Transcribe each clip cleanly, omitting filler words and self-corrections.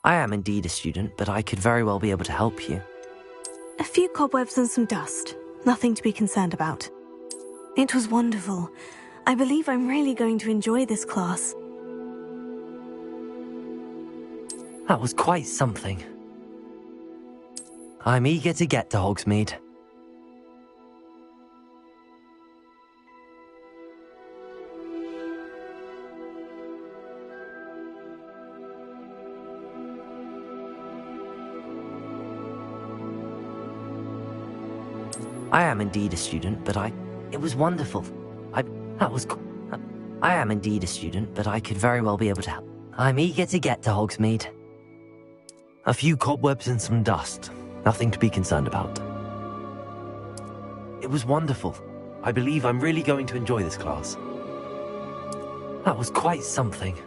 I am indeed a student, but I could very well be able to help you. A few cobwebs and some dust. Nothing to be concerned about. It was wonderful. I believe I'm really going to enjoy this class. That was quite something. I'm eager to get to Hogsmeade. I am indeed a student, but it was wonderful. I am indeed a student, but I could very well be able to help. I'm eager to get to Hogsmeade. A few cobwebs and some dust. Nothing to be concerned about. It was wonderful. I believe I'm really going to enjoy this class. That was quite something.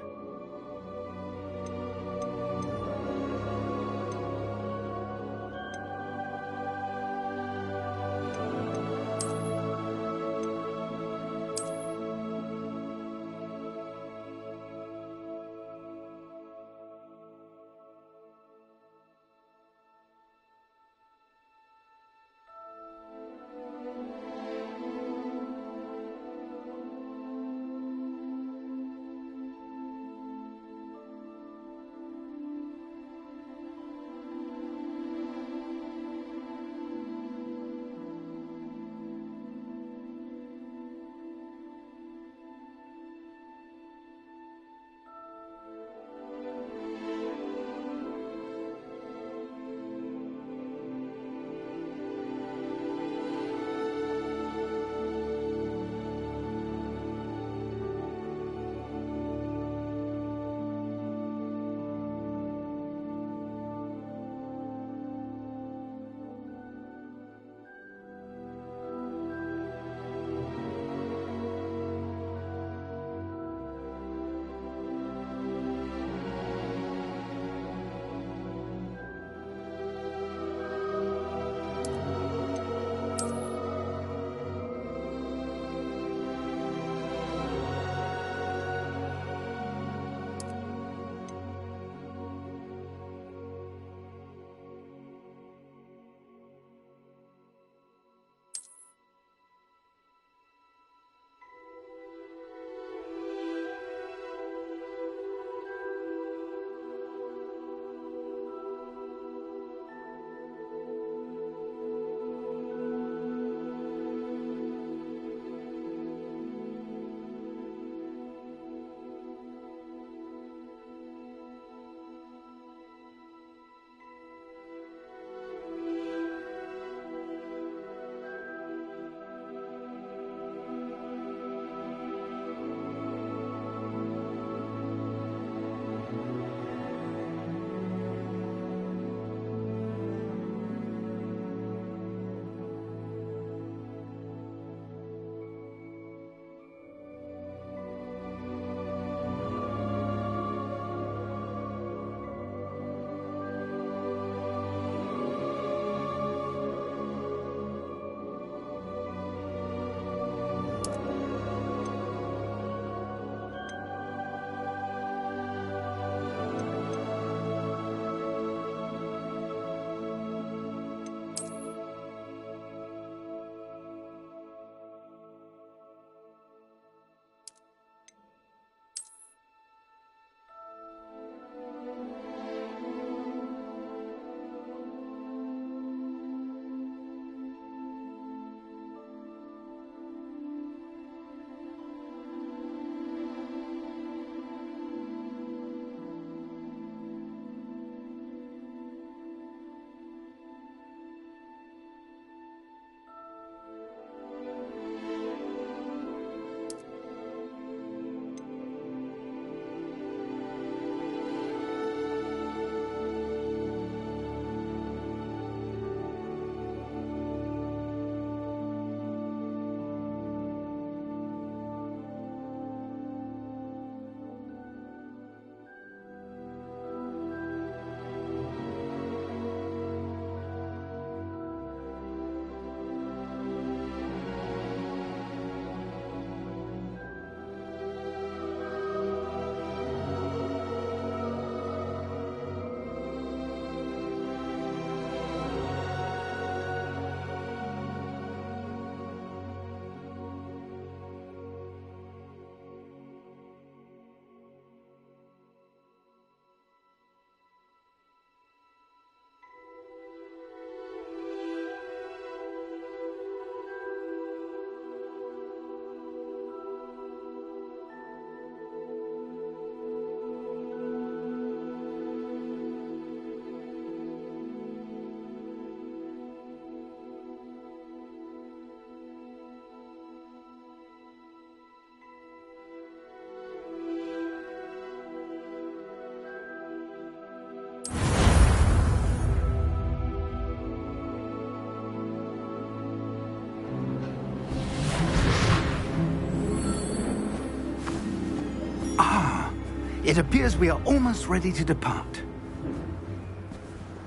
It appears we are almost ready to depart.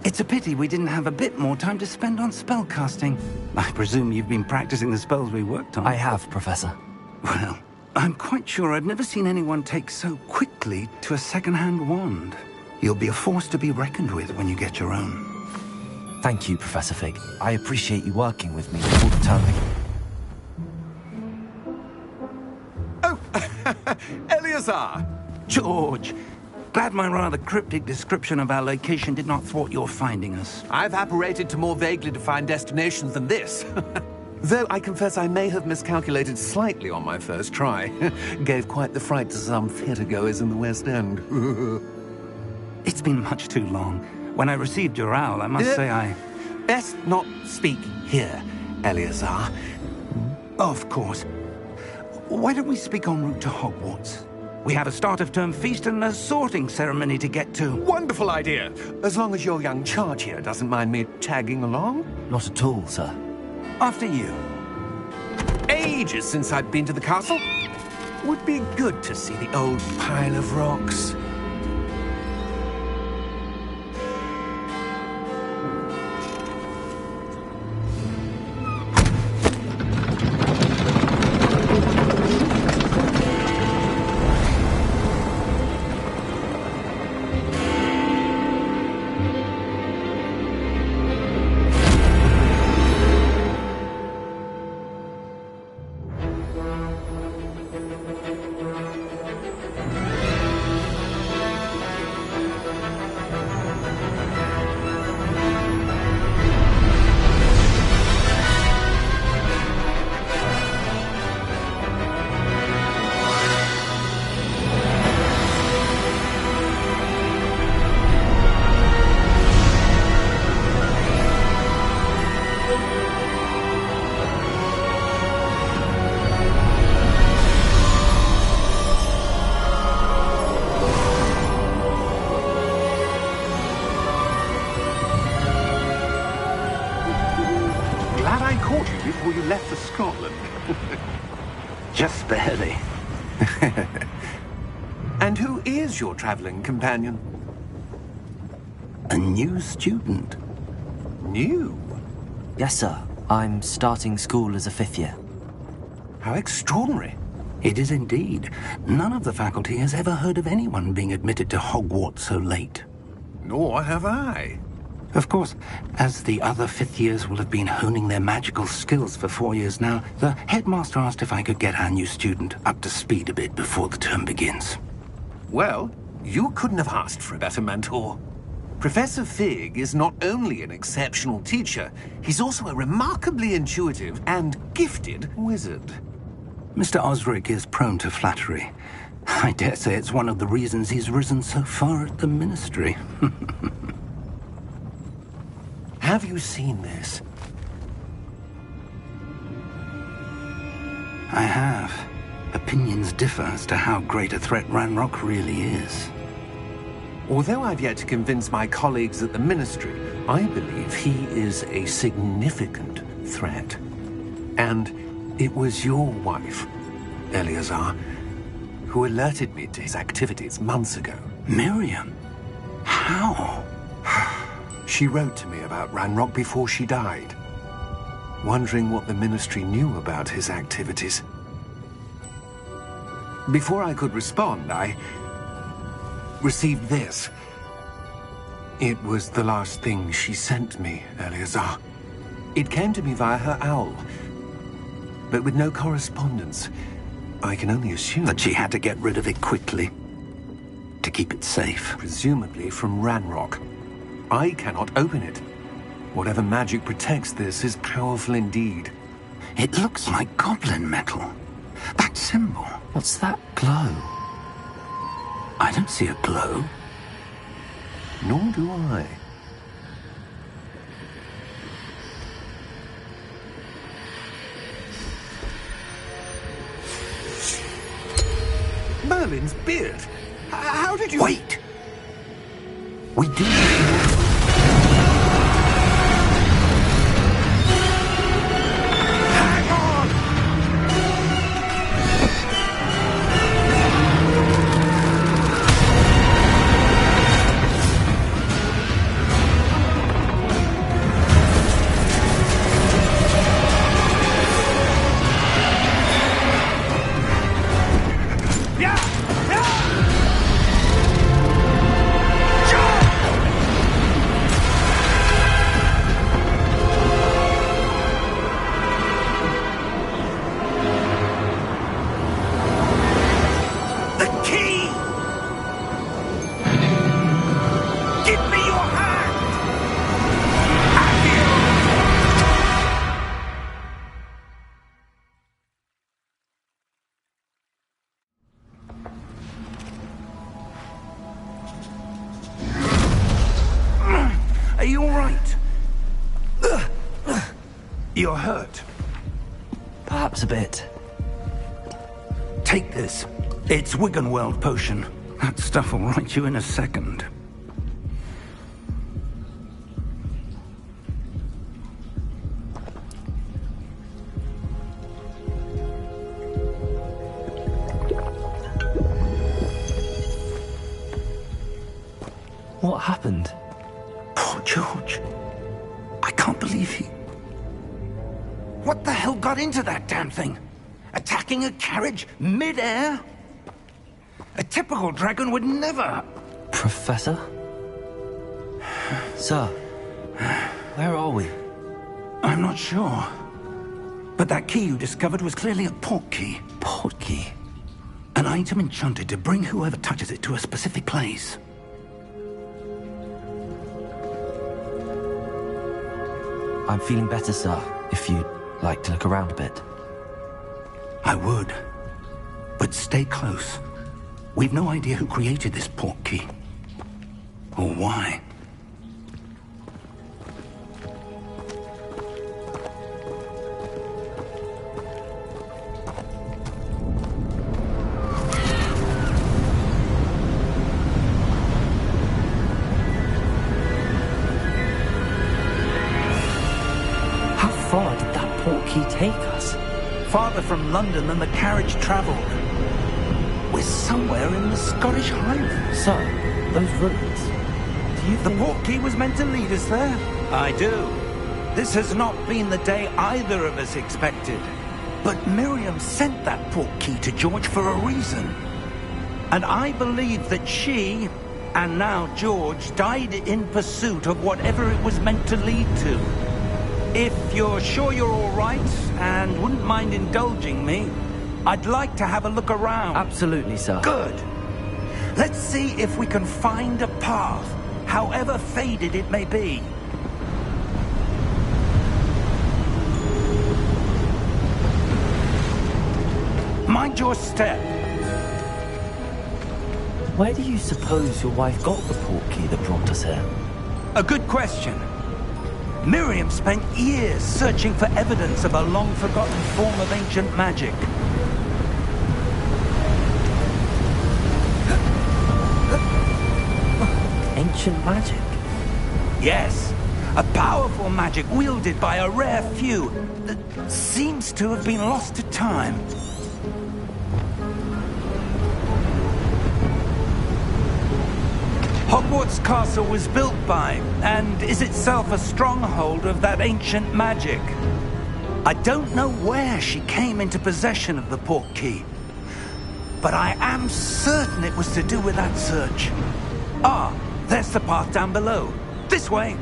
It's a pity we didn't have a bit more time to spend on spellcasting. I presume you've been practicing the spells we worked on. I have, Professor. Well, I'm quite sure I've never seen anyone take so quickly to a second-hand wand. You'll be a force to be reckoned with when you get your own. Thank you, Professor Fig. I appreciate you working with me all the time. Oh, Eleazar! George, glad my rather cryptic description of our location did not thwart your finding us. I've apparated to more vaguely defined destinations than this. Though I confess I may have miscalculated slightly on my first try. Gave quite the fright to some theatre-goers in the West End. It's been much too long. When I received your owl, I must say I... Best not speak here, Eleazar. Of course. Why don't we speak en route to Hogwarts? We have a start-of-term feast and a sorting ceremony to get to. Wonderful idea! As long as your young charge here doesn't mind me tagging along. Not at all, sir. After you. Ages since I'd been to the castle. Would be good to see the old pile of rocks. Before you left for Scotland. Just barely. And who is your traveling companion? A new student. New? Yes, sir. I'm starting school as a 5th year. How extraordinary. It is indeed. None of the faculty has ever heard of anyone being admitted to Hogwarts so late. Nor have I. Of course, as the other 5th years will have been honing their magical skills for 4 years now, the headmaster asked if I could get our new student up to speed a bit before the term begins. Well, you couldn't have asked for a better mentor. Professor Fig is not only an exceptional teacher, he's also a remarkably intuitive and gifted wizard. Mr. Osric is prone to flattery. I dare say it's one of the reasons he's risen so far at the Ministry. Have you seen this? I have. Opinions differ as to how great a threat Ranrock really is. Although I've yet to convince my colleagues at the Ministry, I believe he is a significant threat. And it was your wife, Eleazar, who alerted me to his activities months ago. Miriam? How? She wrote to me about Ranrock before she died, wondering what the Ministry knew about his activities. Before I could respond, I received this. It was the last thing she sent me, Eleazar. It came to me via her owl, but with no correspondence. I can only assume that she had to get rid of it quickly, to keep it safe. Presumably from Ranrock. I cannot open it. Whatever magic protects this is powerful indeed. It looks like goblin metal. That symbol. What's that glow? I don't see a glow. Nor do I. Merlin's beard. How did you... Wait! We do... right. You're hurt. Perhaps a bit. Take this. It's Wiggenweld potion. That stuff will right you in a second. What happened? Poor George. I can't believe he... What the hell got into that damn thing? Attacking a carriage mid-air? A typical dragon would never... Professor? Sir, where are we? I'm not sure. But that key you discovered was clearly a port key. Port key? An item enchanted to bring whoever touches it to a specific place. I'm feeling better, sir, if you'd like to look around a bit. I would. But stay close. We've no idea who created this port key. Or why. How far did that port key take us? Farther from London than the carriage travelled. We're somewhere in the Scottish Highlands. Sir, those ruins. Do you The think... port key was meant to lead us there? I do. This has not been the day either of us expected. But Miriam sent that port key to George for a reason. And I believe that she, and now George, died in pursuit of whatever it was meant to lead to. If you're sure you're all right, and wouldn't mind indulging me, I'd like to have a look around. Absolutely, sir. Good. Let's see if we can find a path, however faded it may be. Mind your step. Where do you suppose your wife got the port key that brought us here? A good question. Miriam spent years searching for evidence of a long-forgotten form of ancient magic. Ancient magic? Yes, a powerful magic wielded by a rare few that seems to have been lost to time. Hogwarts Castle was built by, and is itself a stronghold of that ancient magic. I don't know where she came into possession of the port key, but I am certain it was to do with that search. Ah, there's the path down below. This way.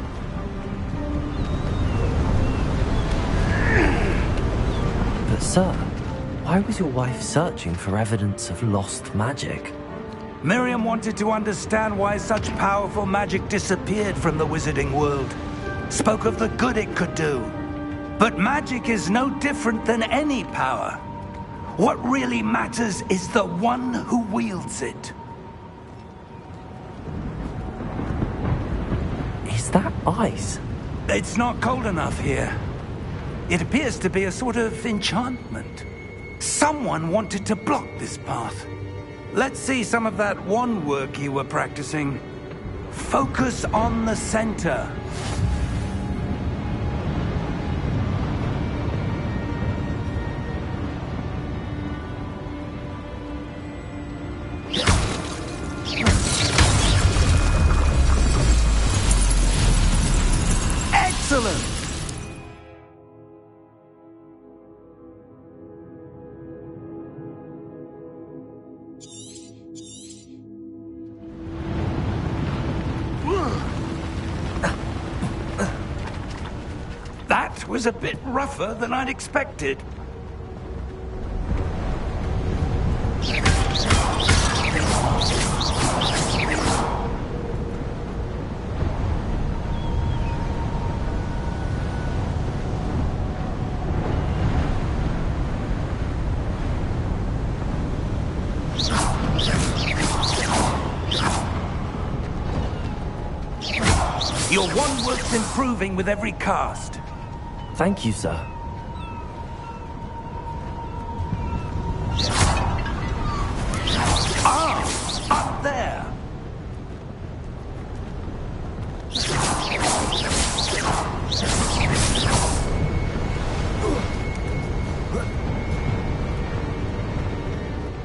But sir, why was your wife searching for evidence of lost magic? Miriam wanted to understand why such powerful magic disappeared from the wizarding world. Spoke of the good it could do. But magic is no different than any power. What really matters is the one who wields it. Is that ice? It's not cold enough here. It appears to be a sort of enchantment. Someone wanted to block this path. Let's see some of that wand work you were practicing. Focus on the center. Excellent! That was a bit rougher than I'd expected. You're one worth improving with every cast. Thank you, sir. Up there!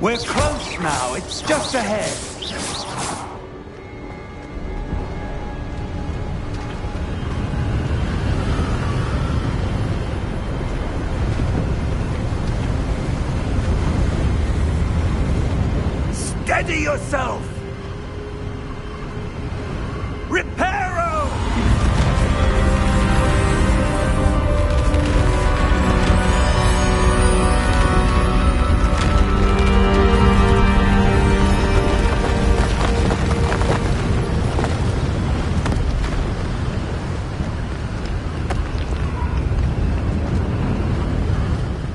We're close now. It's just ahead. Steady yourself! Reparo!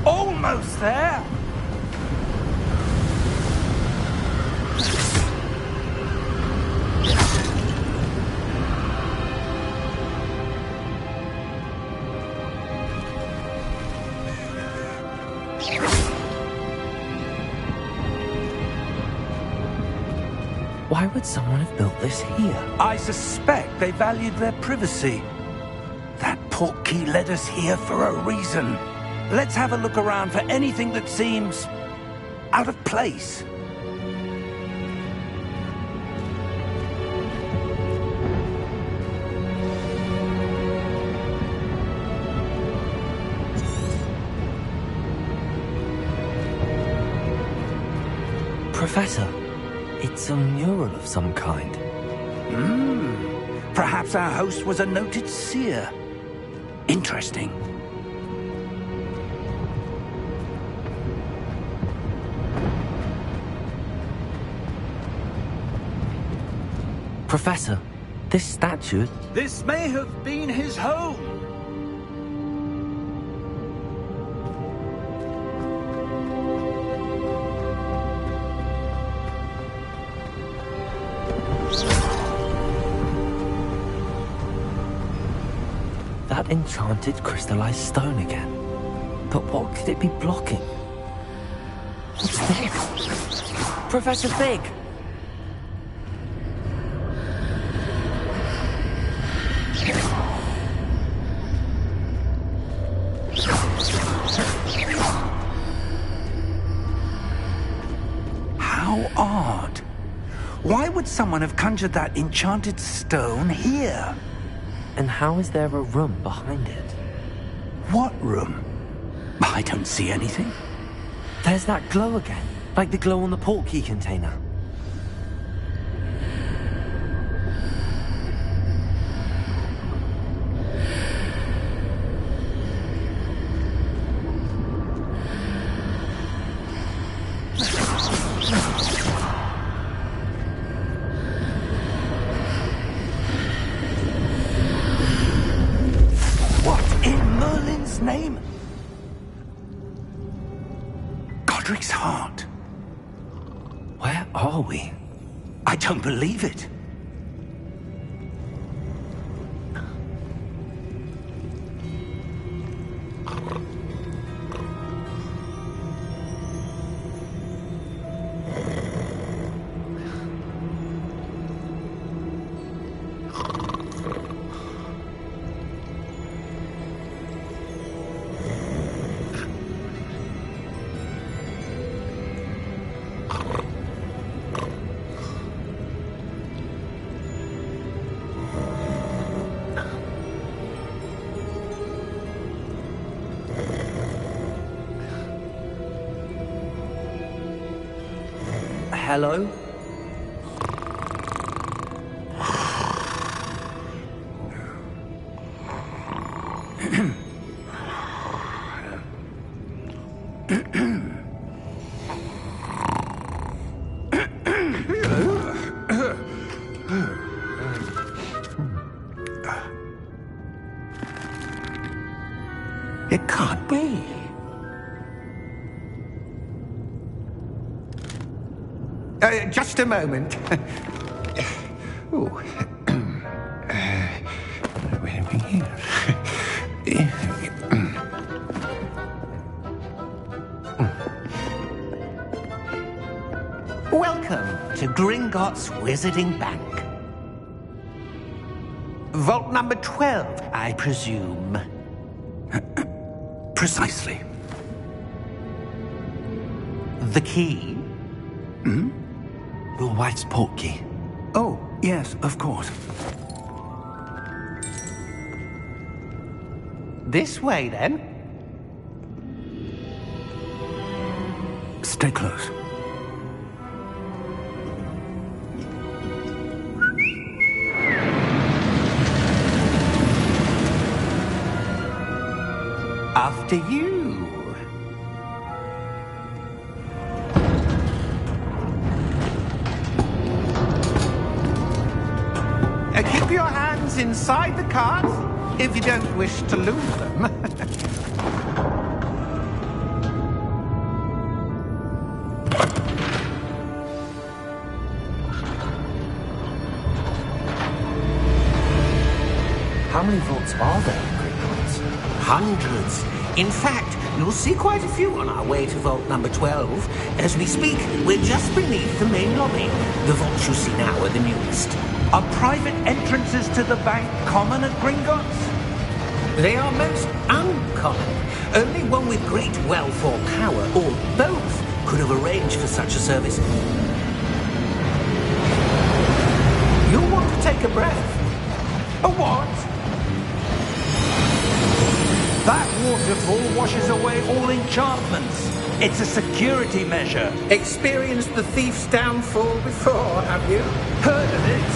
Almost there! Why would someone have built this here? I suspect they valued their privacy. That portkey led us here for a reason. Let's have a look around for anything that seems out of place. Professor, it's a mural of some kind. Perhaps our host was a noted seer. Interesting. Professor, this statue... This may have been his home. That enchanted crystallized stone again. But what could it be blocking? What's this? Professor Fig! How odd. Why would someone have conjured that enchanted stone here? And how is there a room behind it? What room? I don't see anything. There's that glow again, like the glow on the portkey container. Name? Godric's heart. Where are we? I don't believe it. Hello? It can't be. Just a moment. Ooh. Welcome to Gringotts Wizarding Bank. Vault number 12, I presume. Precisely. The key? Hmm? Your wife's portkey. Oh, yes, of course. This way, then. Stay close. After you. Keep your hands inside the cart if you don't wish to lose them. How many vaults are there in Gringotts? Hundreds. In fact, you'll see quite a few on our way to vault number 12. As we speak, we're just beneath the main lobby. The vaults you see now are the newest. Are private entrances to the bank common at Gringotts? They are most uncommon. Only one with great wealth or power, or both, could have arranged for such a service. You'll want to take a breath. A what? That waterfall washes away all enchantments. It's a security measure. Experienced the thief's downfall before, have you? Heard of it?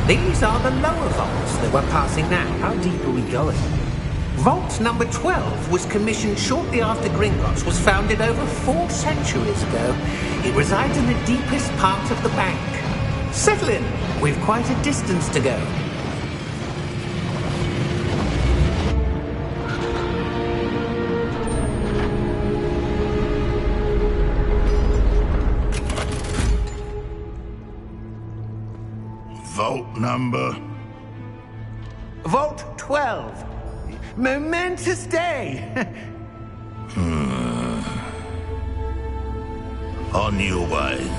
These are the lower vaults that we're passing now. How deep are we going? Vault number 12 was commissioned shortly after Gringotts was founded over 4 centuries ago. It resides in the deepest part of the bank. Settle in. We've quite a distance to go. Vault number? Vault 12. Momentous day. On your way.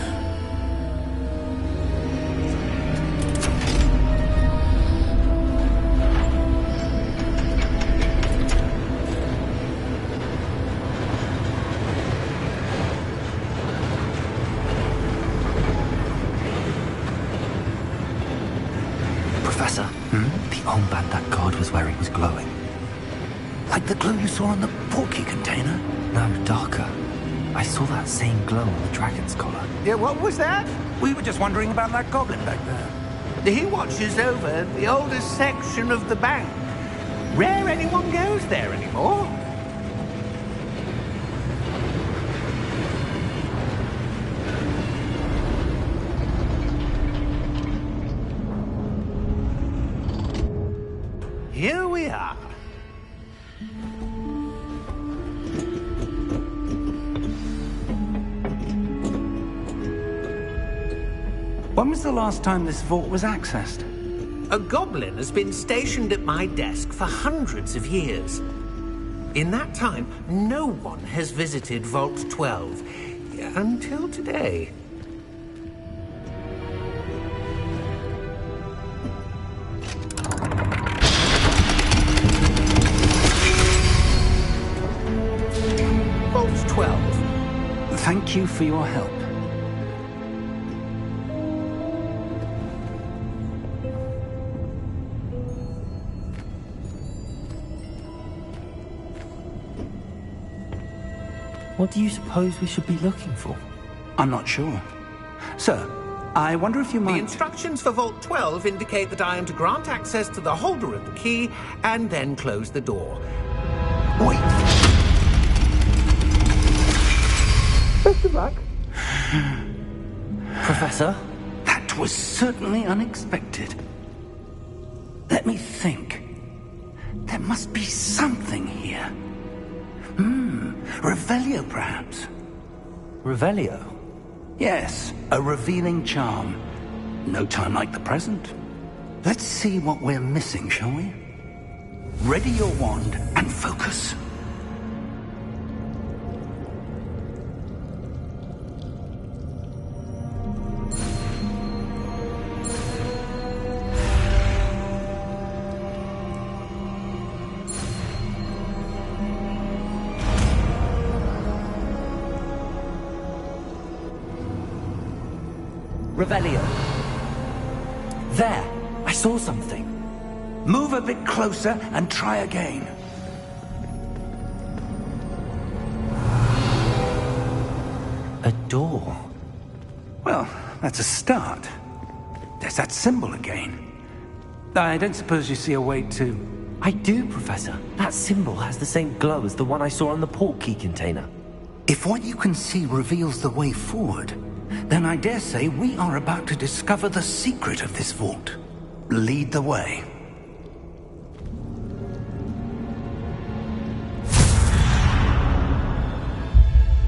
Professor, the armband that guard was wearing was glowing. Like the glow you saw on the portkey container? No, darker. I saw that same glow on the dragon's collar. Yeah, what was that? We were just wondering about that goblin back there. He watches over the oldest section of the bank. Rare anyone goes there anymore. Here we are. When was the last time this vault was accessed? A goblin has been stationed at my desk for hundreds of years. In that time, no one has visited Vault 12 until today. Vault 12. Thank you for your help. What do you suppose we should be looking for? I'm not sure. Sir, I wonder if you might... The instructions for Vault 12 indicate that I am to grant access to the holder of the key and then close the door. Wait! Best of luck. Professor? That was certainly unexpected. Let me think. There must be something here. Revelio, perhaps? Revelio? Yes, a revealing charm. No time like the present. Let's see what we're missing, shall we? Ready your wand and focus. Revelio. There! I saw something. Move a bit closer and try again. A door. Well, that's a start. There's that symbol again. I don't suppose you see a way to... I do, Professor. That symbol has the same glow as the one I saw on the port key container. If what you can see reveals the way forward, then I dare say we are about to discover the secret of this vault. Lead the way.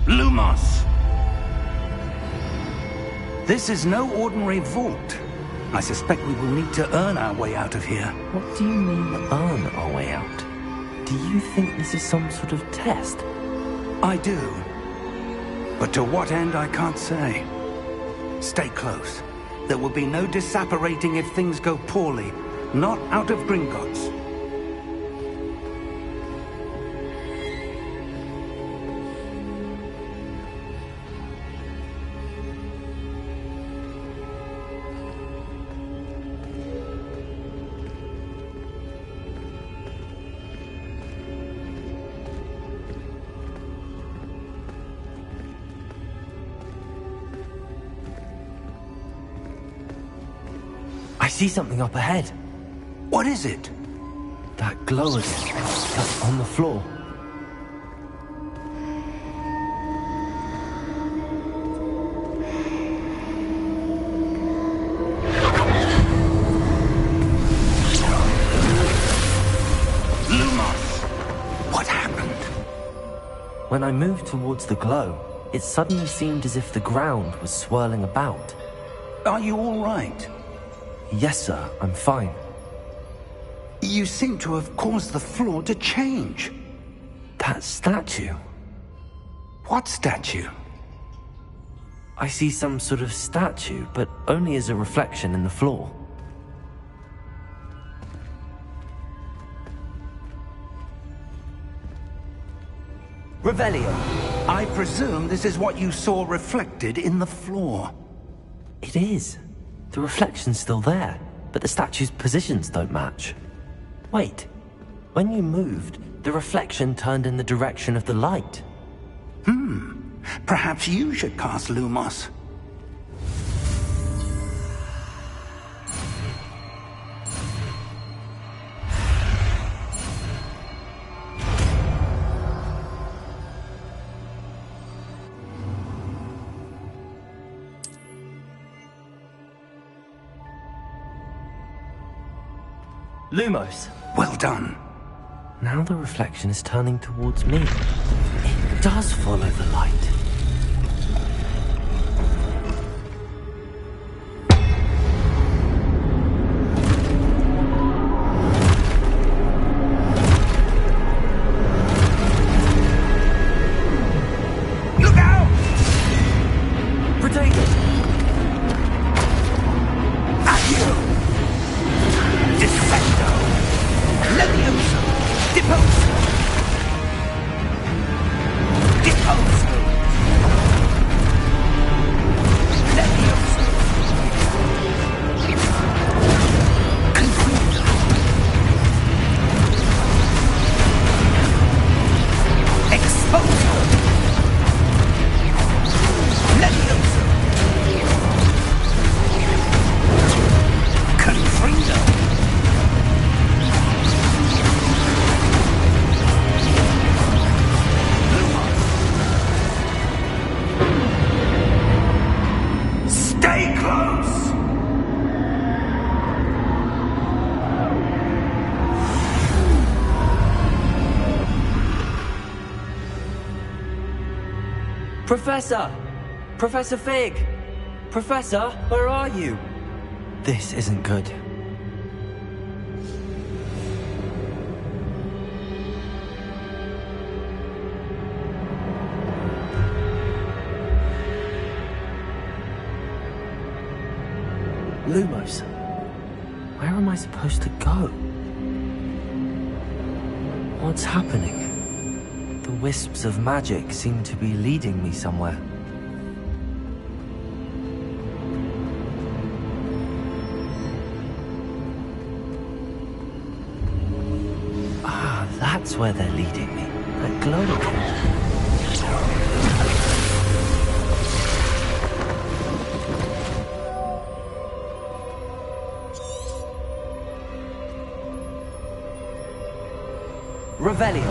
Lumos! This is no ordinary vault. I suspect we will need to earn our way out of here. What do you mean, earn our way out? Do you think this is some sort of test? I do. But to what end, I can't say. Stay close. There will be no disapparating if things go poorly. Not out of Gringotts. I see something up ahead. What is it? That glow again. That's on the floor. Lumos! What happened? When I moved towards the glow, it suddenly seemed as if the ground was swirling about. Are you all right? Yes, sir, I'm fine. You seem to have caused the floor to change. That statue. What statue? I see some sort of statue, but only as a reflection in the floor. Revelio. I presume this is what you saw reflected in the floor. It is. The reflection's still there, but the statue's positions don't match. Wait. When you moved, the reflection turned in the direction of the light. Perhaps you should cast Lumos. Lumos. Well done. Now the reflection is turning towards me. It does follow the light. Look out! Protect it! At you! Defecto! Levioso! Deposo! Deposo! Levioso! Confuso! Exposo! Levioso! Confrido! Stay close! Professor! Professor Fig! Professor, where are you? This isn't good. Lumos, where am I supposed to go? What's happening? The wisps of magic seem to be leading me somewhere. swear they're leading me. That glow again. Revelio.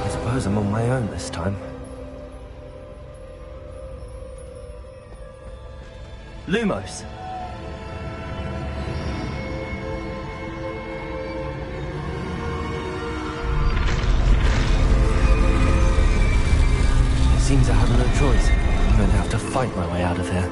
I suppose I'm on my own this time. Lumos. Seems I have no choice. I'm going to have to fight my way out of here.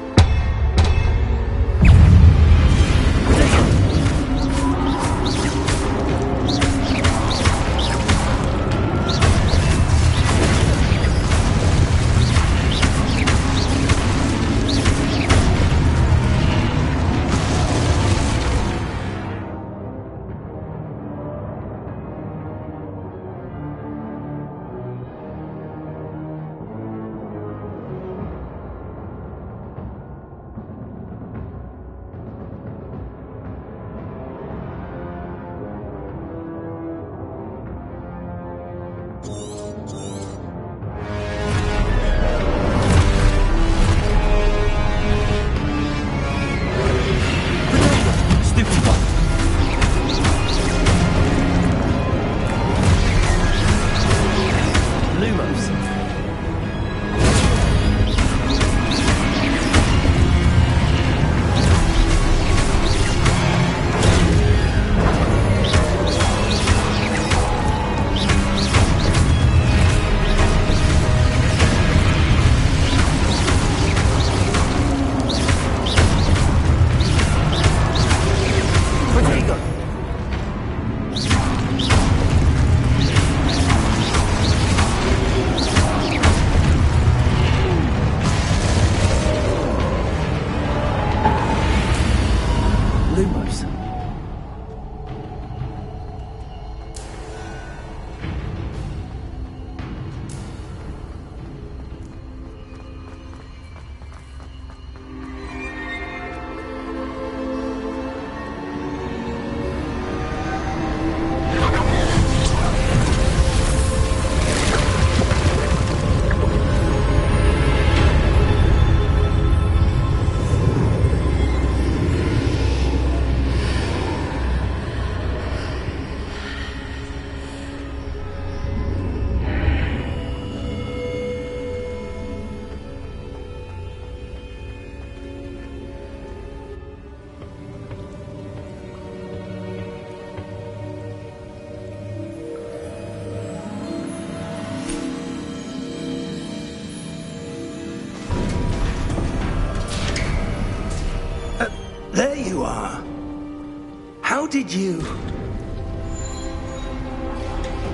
There you are. How did you...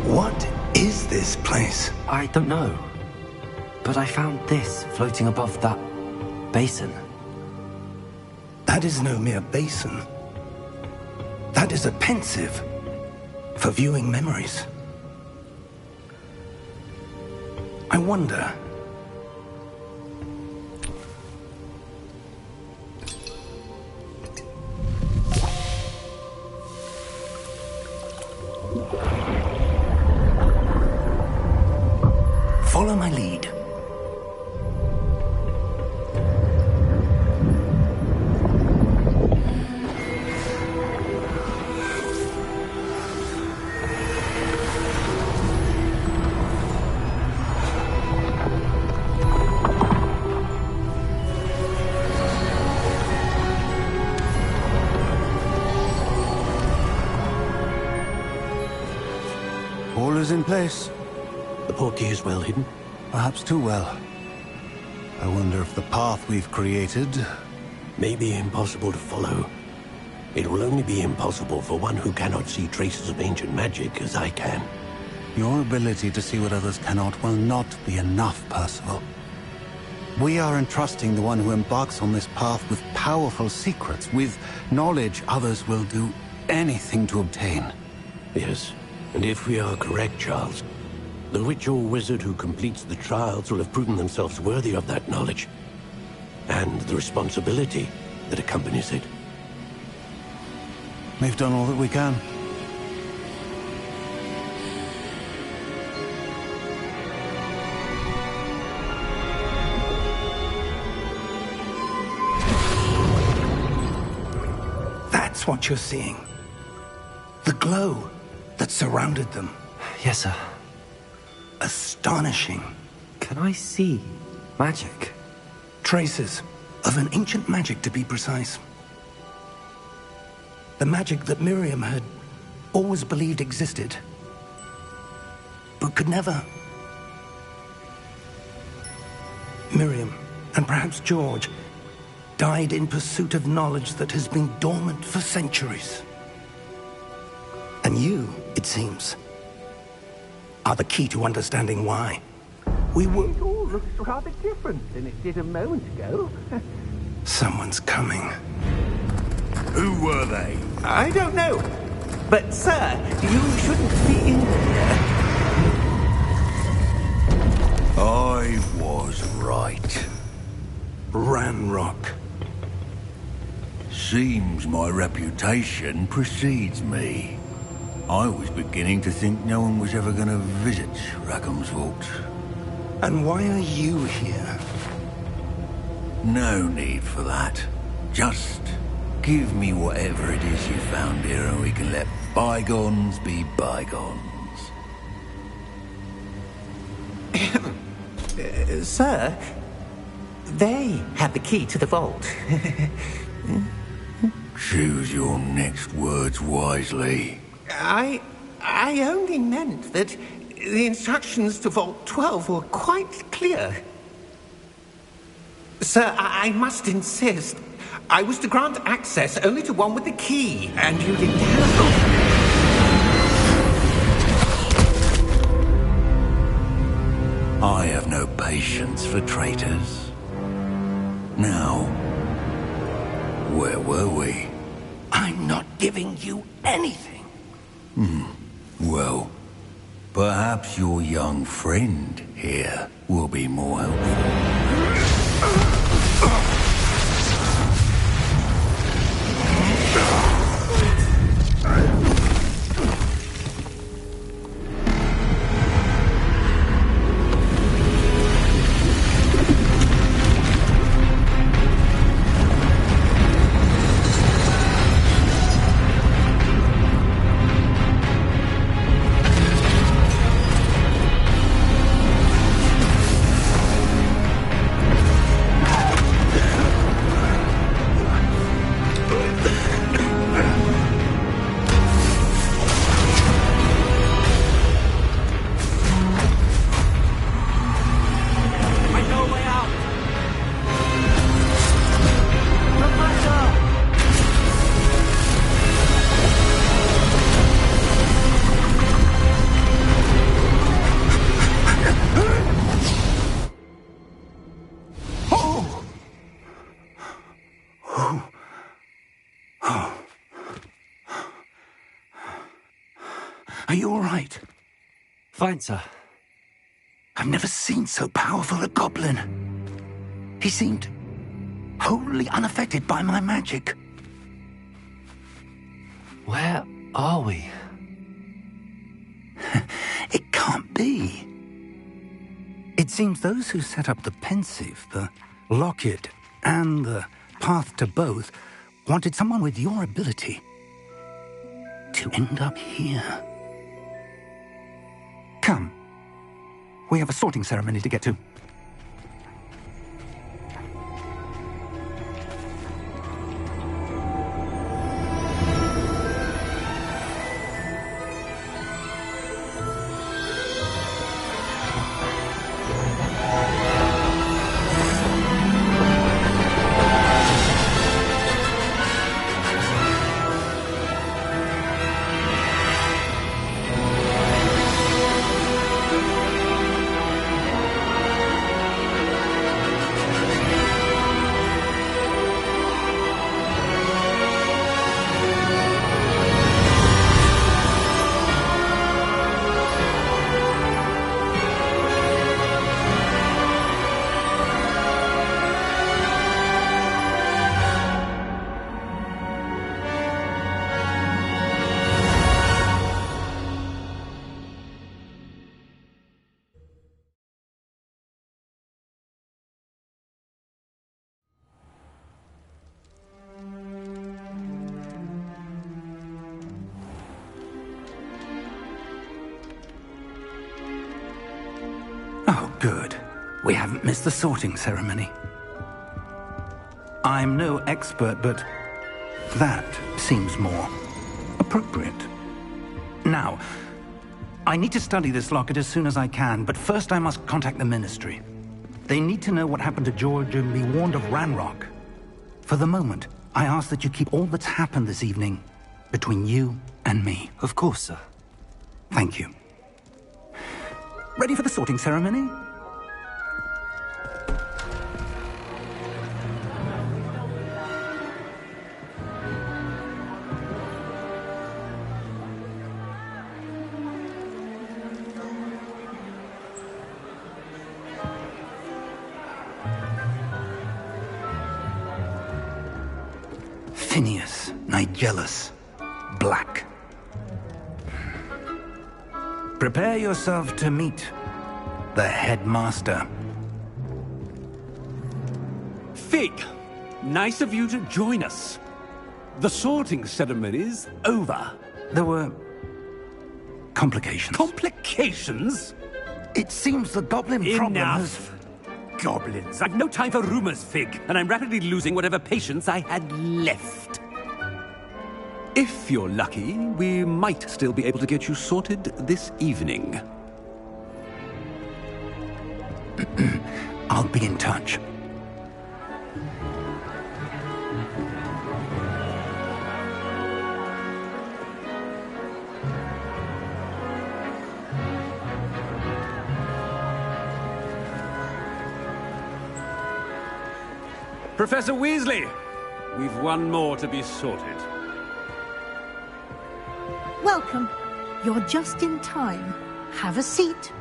What is this place? I don't know. But I found this floating above that basin. That is no mere basin. That is a pensive for viewing memories. I wonder... Follow my lead. All is in place. The portkey is well hidden? Perhaps too well. I wonder if the path we've created... may be impossible to follow. It will only be impossible for one who cannot see traces of ancient magic as I can. Your ability to see what others cannot will not be enough, Percival. We are entrusting the one who embarks on this path with powerful secrets, with knowledge others will do anything to obtain. Yes, and if we are correct, Charles, the witch or wizard who completes the trials will have proven themselves worthy of that knowledge, and the responsibility that accompanies it. We've done all that we can. That's what you're seeing. The glow that surrounded them. Yes, sir. Astonishing. Can I see magic? Traces of an ancient magic, to be precise. The magic that Miriam had always believed existed, but could never. Miriam, and perhaps George, died in pursuit of knowledge that has been dormant for centuries. And you, it seems, are the key to understanding why. We were... It all looks rather different than it did a moment ago. Someone's coming. Who were they? I don't know. But, sir, you shouldn't be in here. I was right. Ranrock. Seems my reputation precedes me. I was beginning to think no one was ever going to visit Rackham's vault. And why are you here? No need for that. Just give me whatever it is you found here and we can let bygones be bygones. Sir, they have the key to the vault. Choose your next words wisely. I only meant that the instructions to Vault 12 were quite clear. Sir, I must insist. I was to grant access only to one with the key, and you didn't have... I have no patience for traitors. Now, where were we? I'm not giving you anything. Well, perhaps your young friend here will be more helpful. Are you all right? Fine, sir. I've never seen so powerful a goblin. He seemed wholly unaffected by my magic. Where are we? It can't be. It seems those who set up the pensive, the locket, and the path to both wanted someone with your ability to end up here. Come. We have a sorting ceremony to get to. Good. We haven't missed the sorting ceremony. I'm no expert, but that seems more appropriate. Now, I need to study this locket as soon as I can, but first I must contact the Ministry. They need to know what happened to George and be warned of Ranrock. For the moment, I ask that you keep all that's happened this evening between you and me. Of course, sir. Thank you. Ready for the sorting ceremony? Phineas, Nigellus, Black. Prepare yourself to meet the headmaster. Fig, nice of you to join us. The sorting ceremony's over. There were complications. Complications? It seems the goblin problem has... Enough! Goblins. I've no time for rumors, Fig, and I'm rapidly losing whatever patience I had left. If you're lucky, we might still be able to get you sorted this evening. I'll be in touch. Professor Weasley, we've one more to be sorted. Welcome. You're just in time. Have a seat.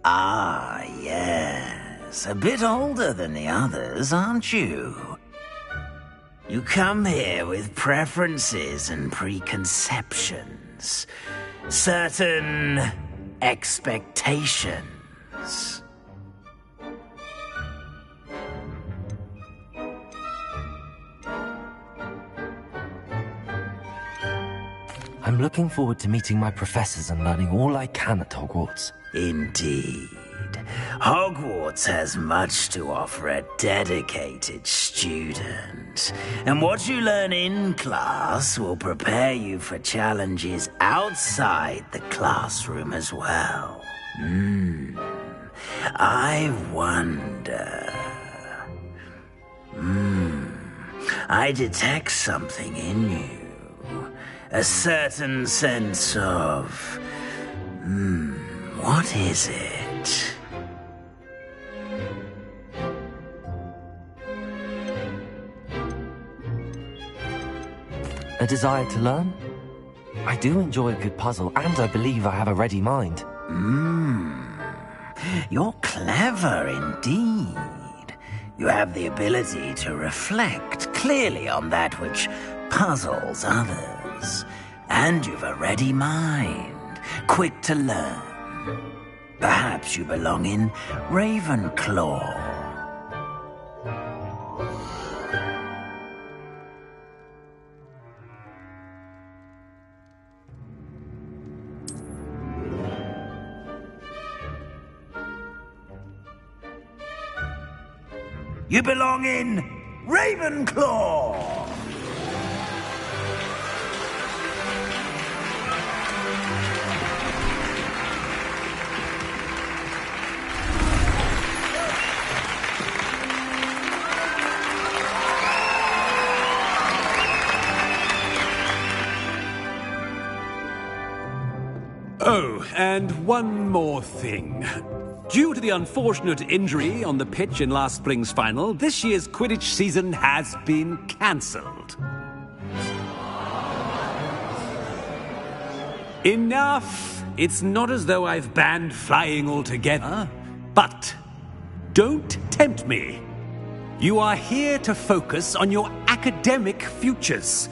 Ah, yes. A bit older than the others, aren't you? You come here with preferences and preconceptions. Certain expectations. I'm looking forward to meeting my professors and learning all I can at Hogwarts. Indeed. Hogwarts has much to offer a dedicated student. And what you learn in class will prepare you for challenges outside the classroom as well. I wonder... I detect something in you. A certain sense of... what is it? A desire to learn? I do enjoy a good puzzle, and I believe I have a ready mind. You're clever indeed. You have the ability to reflect clearly on that which puzzles others. And you've a ready mind, quick to learn. Perhaps you belong in Ravenclaw. You belong in Ravenclaw! Oh, and one more thing. Due to the unfortunate injury on the pitch in last spring's final, this year's Quidditch season has been cancelled. Enough! It's not as though I've banned flying altogether, but don't tempt me. You are here to focus on your academic futures.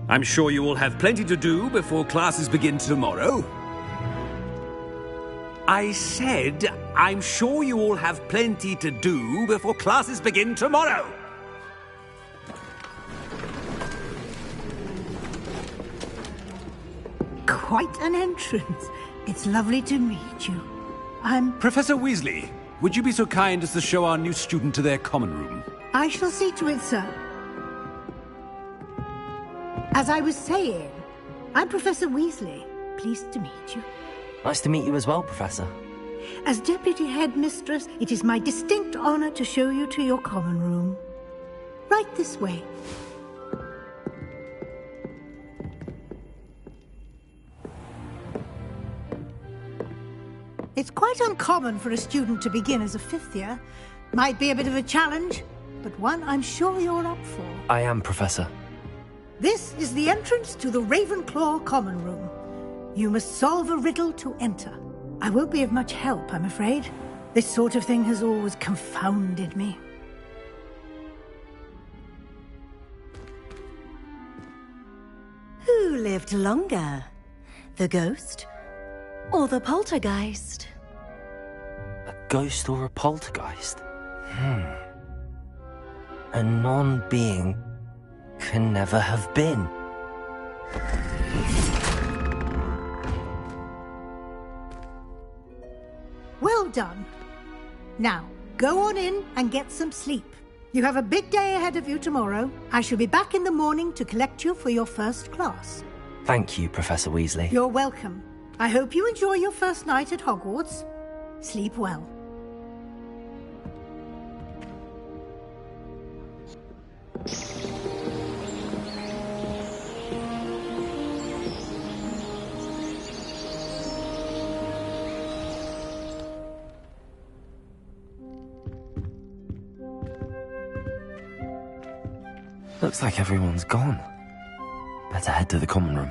I'm sure you will have plenty to do before classes begin tomorrow. I said I'm sure you all have plenty to do before classes begin tomorrow. Quite an entrance. It's lovely to meet you. I'm... Professor Weasley, would you be so kind as to show our new student to their common room? I shall see to it, sir. As I was saying, I'm Professor Weasley. Pleased to meet you. Nice to meet you as well, Professor. As Deputy Headmistress, it is my distinct honor to show you to your common room. Right this way. It's quite uncommon for a student to begin as a fifth year. Might be a bit of a challenge, but one I'm sure you're up for. I am, Professor. This is the entrance to the Ravenclaw common room. You must solve a riddle to enter. I won't be of much help, I'm afraid. This sort of thing has always confounded me. Who lived longer? The ghost or the poltergeist? A ghost or a poltergeist? A non-being can never have been. Well done. Now, go on in and get some sleep. You have a big day ahead of you tomorrow. I shall be back in the morning to collect you for your first class. Thank you, Professor Weasley. You're welcome. I hope you enjoy your first night at Hogwarts. Sleep well. Looks like everyone's gone. Better head to the common room.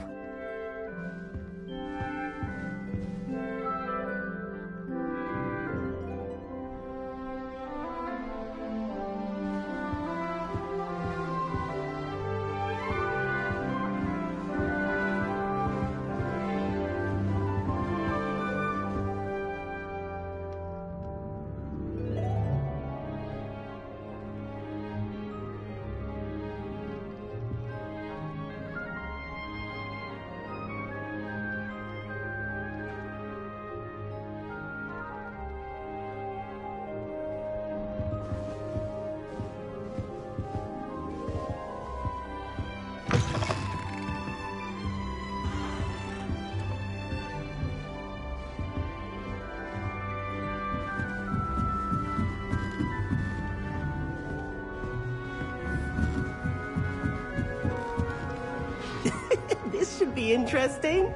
This should be interesting.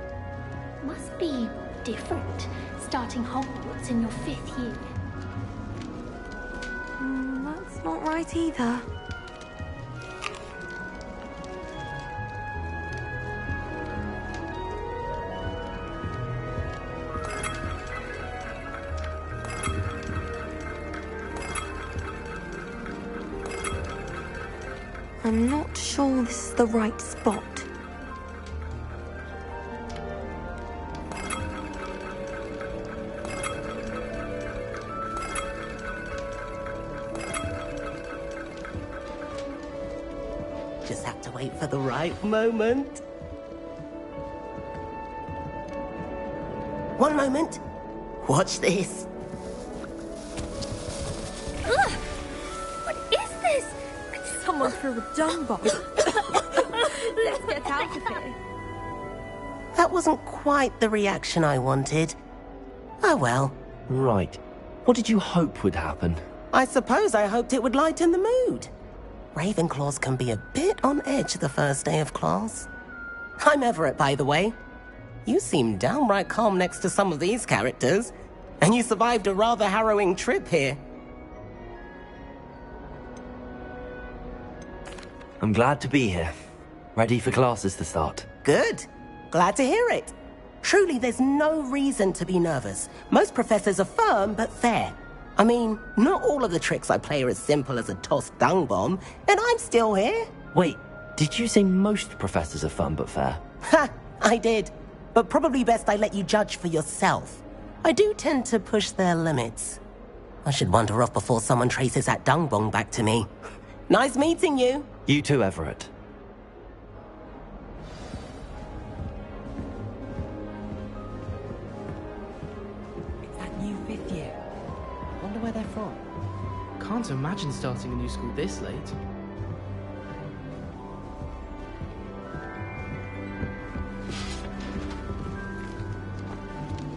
Must be different, starting Hogwarts in your 5th year. That's not right either. I'm not sure this is the right spot. Just have to wait for the right moment. One moment. Watch this. Ugh! What is this? Someone threw a dung bomb. Let's get out of here. That wasn't quite the reaction I wanted. Oh well. Right. What did you hope would happen? I suppose I hoped it would lighten the mood. Ravenclaws can be a bit on edge the first day of class. I'm Everett, by the way. You seem downright calm next to some of these characters, and you survived a rather harrowing trip here. I'm glad to be here. Ready for classes to start. Good. Glad to hear it. Truly, there's no reason to be nervous. Most professors are firm but fair. I mean, not all of the tricks I play are as simple as a tossed dung bomb, and I'm still here. Wait, did you say most professors are fun but fair? Ha! I did. But probably best I let you judge for yourself. I do tend to push their limits. I should wander off before someone traces that dung bong back to me. Nice meeting you. You too, Everett. It's that new 5th year. Wonder where they're from. Can't imagine starting a new school this late.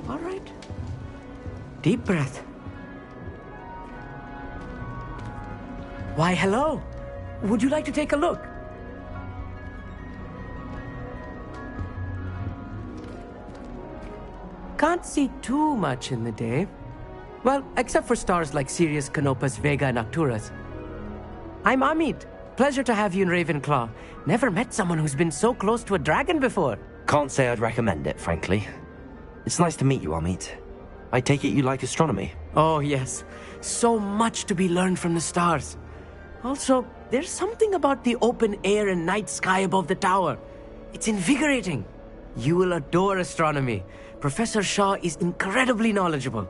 All right. Deep breath. Why, hello. Would you like to take a look? Can't see too much in the day. Well, except for stars like Sirius, Canopus, Vega, and Arcturus. I'm Amit. Pleasure to have you in Ravenclaw. Never met someone who's been so close to a dragon before. Can't say I'd recommend it, frankly. It's nice to meet you, Amit. I take it you like astronomy? Oh, yes. So much to be learned from the stars. Also, there's something about the open air and night sky above the tower. It's invigorating. You will adore astronomy. Professor Shaw is incredibly knowledgeable.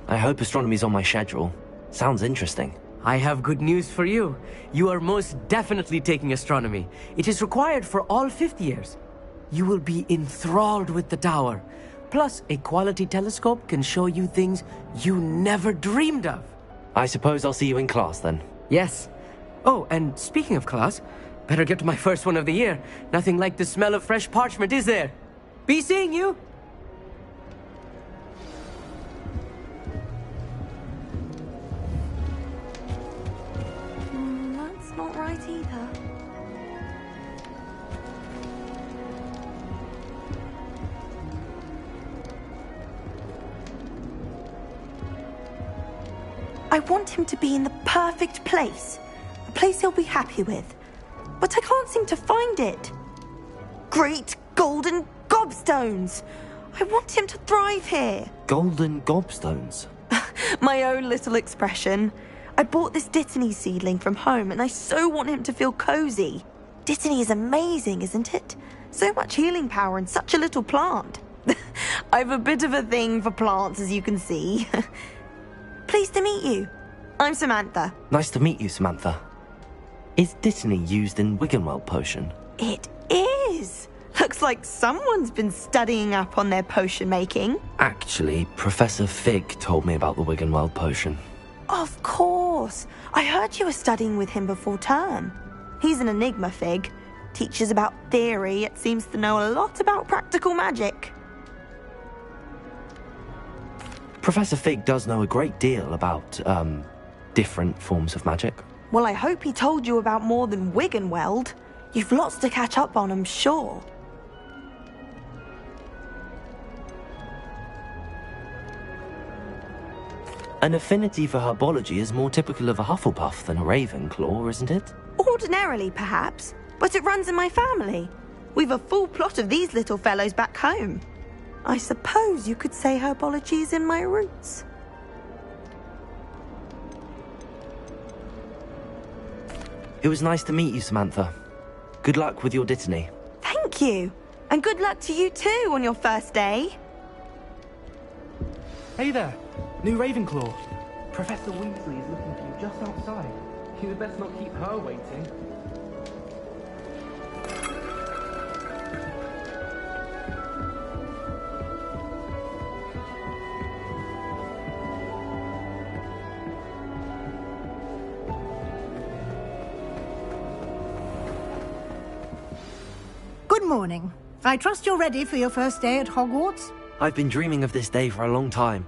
I hope astronomy's on my schedule. Sounds interesting. I have good news for you. You are most definitely taking astronomy. It is required for all 5th years. You will be enthralled with the tower. Plus, a quality telescope can show you things you never dreamed of. I suppose I'll see you in class then. Yes. Oh, and speaking of class, better get to my first one of the year. Nothing like the smell of fresh parchment, is there? Be seeing you! That's not right either. I want him to be in the perfect place. A place he'll be happy with. But I can't seem to find it. Great golden gobstones! I want him to thrive here. Golden gobstones? My own little expression. I bought this Dittany seedling from home and I so want him to feel cozy. Dittany is amazing, isn't it? So much healing power in such a little plant. I've a bit of a thing for plants, as you can see. Pleased to meet you. I'm Samantha. Nice to meet you, Samantha. Is Dittany used in Wiggenweld potion? It is. Looks like someone's been studying up on their potion making. Actually, Professor Fig told me about the Wiggenweld potion. Of course. I heard you were studying with him before term. He's an enigma, Fig. Teaches about theory, yet seems to know a lot about practical magic. Professor Fig does know a great deal about, different forms of magic. Well, I hope he told you about more than Wiggenweld. You've lots to catch up on, I'm sure. An affinity for herbology is more typical of a Hufflepuff than a Ravenclaw, isn't it? Ordinarily, perhaps, but it runs in my family. We've a full plot of these little fellows back home. I suppose you could say herbology's in my roots. It was nice to meet you, Samantha. Good luck with your Dittany. Thank you. And good luck to you too on your first day. Hey there, new Ravenclaw. Professor Weasley is looking for you just outside. You'd best not keep her waiting. Good morning. I trust you're ready for your first day at Hogwarts? I've been dreaming of this day for a long time.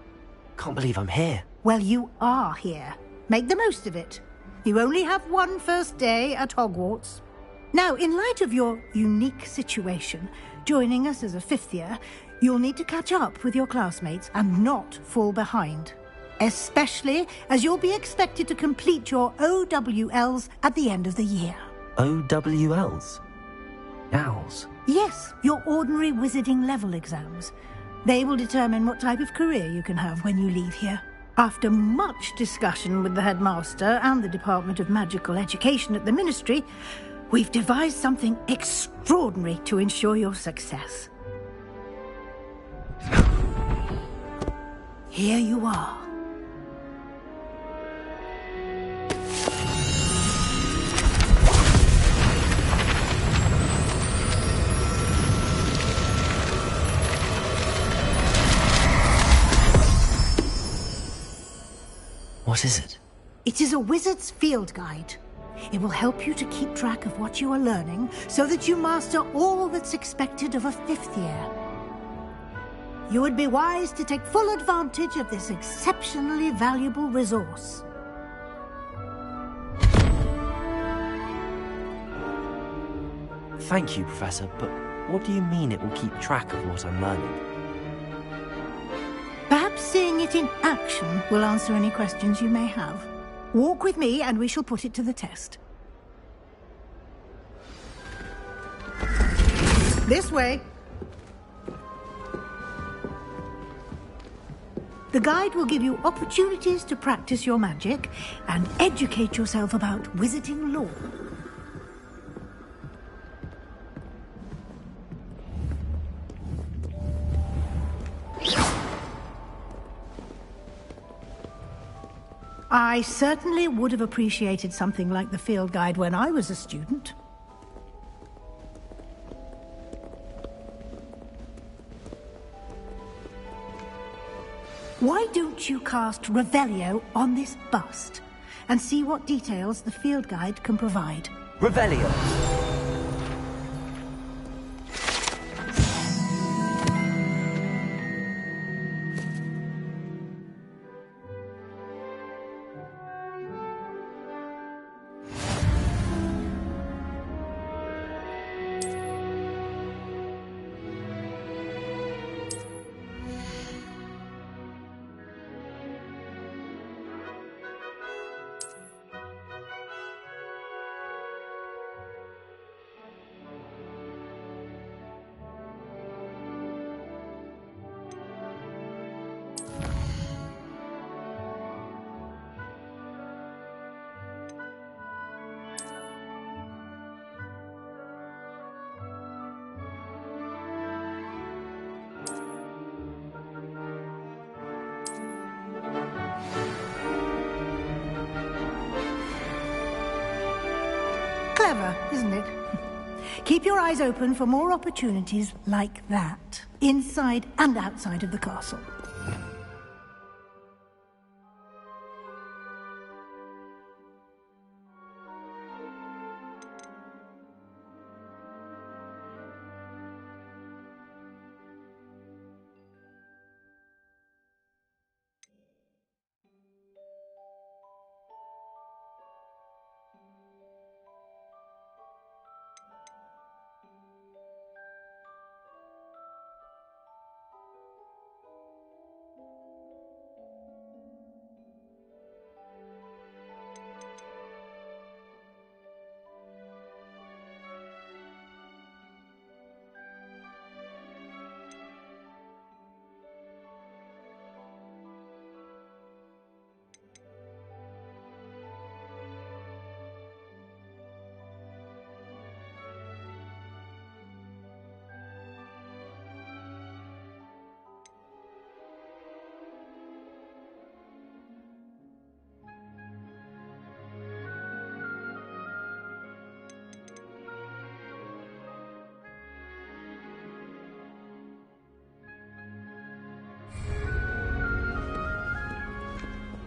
Can't believe I'm here. Well, you are here. Make the most of it. You only have one first day at Hogwarts. Now, in light of your unique situation, joining us as a 5th year, you'll need to catch up with your classmates and not fall behind. Especially as you'll be expected to complete your OWLs at the end of the year. OWLs? Owls? Yes, your ordinary wizarding level exams. They will determine what type of career you can have when you leave here. After much discussion with the headmaster and the Department of Magical Education at the Ministry, We've devised something extraordinary to ensure your success. Here you are. What is it? It is a wizard's field guide. It will help you to keep track of what you are learning so that you master all that's expected of a 5th year. You would be wise to take full advantage of this exceptionally valuable resource. Thank you, Professor, but what do you mean it will keep track of what I'm learning? Perhaps seeing it in action will answer any questions you may have. Walk with me and we shall put it to the test. This way. The guide will give you opportunities to practice your magic and educate yourself about wizarding lore. I certainly would have appreciated something like the field guide when I was a student. Why don't you cast Revelio on this bust and see what details the field guide can provide? Revelio. Clever, isn't it? Keep your eyes open for more opportunities like that, inside and outside of the castle.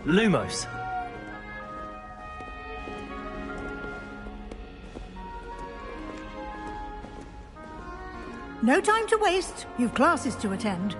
Lumos. No time to waste. You've classes to attend.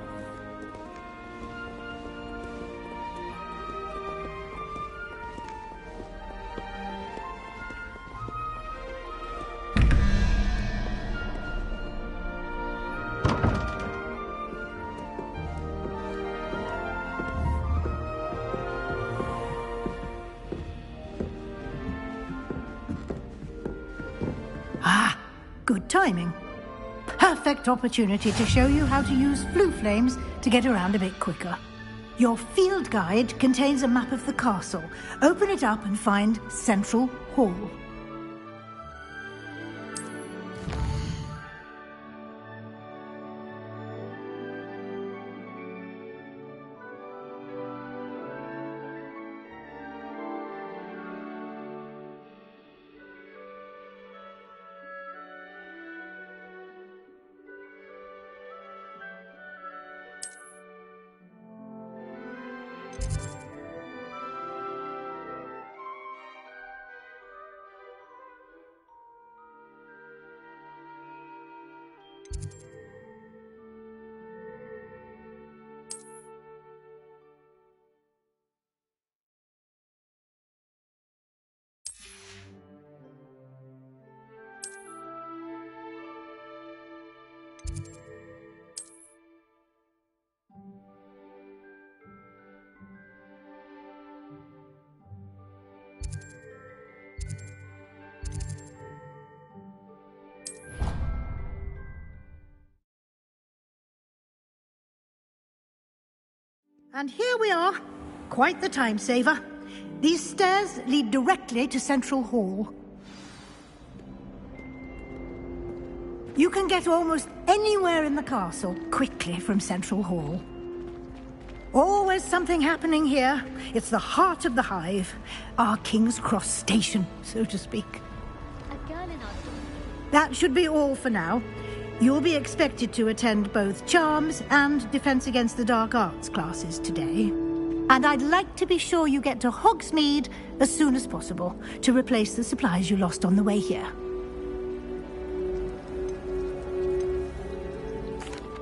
Good timing. Perfect opportunity to show you how to use flue flames to get around a bit quicker. Your field guide contains a map of the castle. Open it up and find Central Hall. And here we are. Quite the time saver. These stairs lead directly to Central Hall. You can get almost anywhere in the castle quickly from Central Hall. Always something happening here. It's the heart of the hive. Our King's Cross station, so to speak. That should be all for now. You'll be expected to attend both Charms and Defense Against the Dark Arts classes today. And I'd like to be sure you get to Hogsmeade as soon as possible to replace the supplies you lost on the way here.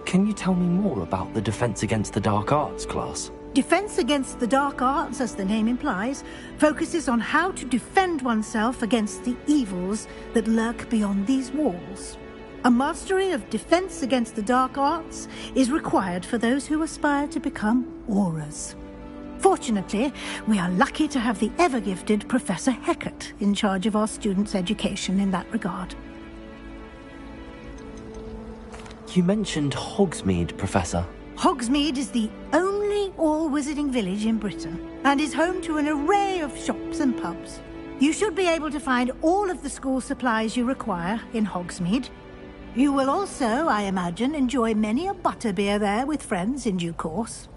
Can you tell me more about the Defense Against the Dark Arts class? Defense Against the Dark Arts, as the name implies, focuses on how to defend oneself against the evils that lurk beyond these walls. A mastery of Defense Against the Dark Arts is required for those who aspire to become Aurors. Fortunately, we are lucky to have the ever-gifted Professor Hecat in charge of our students' education in that regard. You mentioned Hogsmeade, Professor. Hogsmeade is the only all-wizarding village in Britain and is home to an array of shops and pubs. You should be able to find all of the school supplies you require in Hogsmeade. You will also, I imagine, enjoy many a butterbeer there with friends in due course.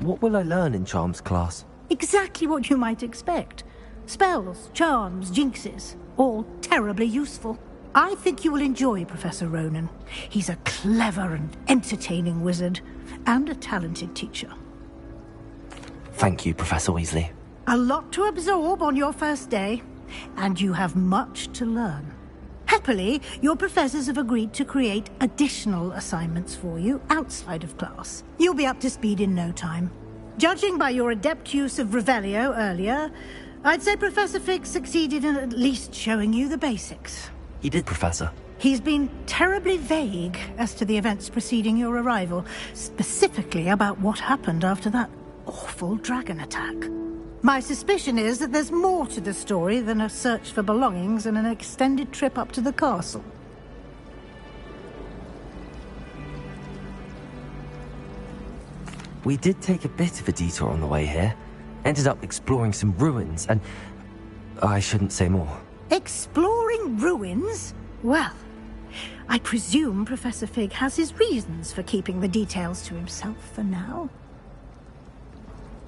What will I learn in Charms class? Exactly what you might expect. Spells, charms, jinxes, all terribly useful. I think you will enjoy Professor Ronan. He's a clever and entertaining wizard, and a talented teacher. Thank you, Professor Weasley. A lot to absorb on your first day, and you have much to learn. Happily, your professors have agreed to create additional assignments for you outside of class. You'll be up to speed in no time. Judging by your adept use of Revelio earlier, I'd say Professor Fig succeeded in at least showing you the basics. He did, Professor. He's been terribly vague as to the events preceding your arrival, specifically about what happened after that awful dragon attack. My suspicion is that there's more to the story than a search for belongings and an extended trip up to the castle. We did take a bit of a detour on the way here. Ended up exploring some ruins and... I shouldn't say more. Exploring ruins? Well, I presume Professor Fig has his reasons for keeping the details to himself for now.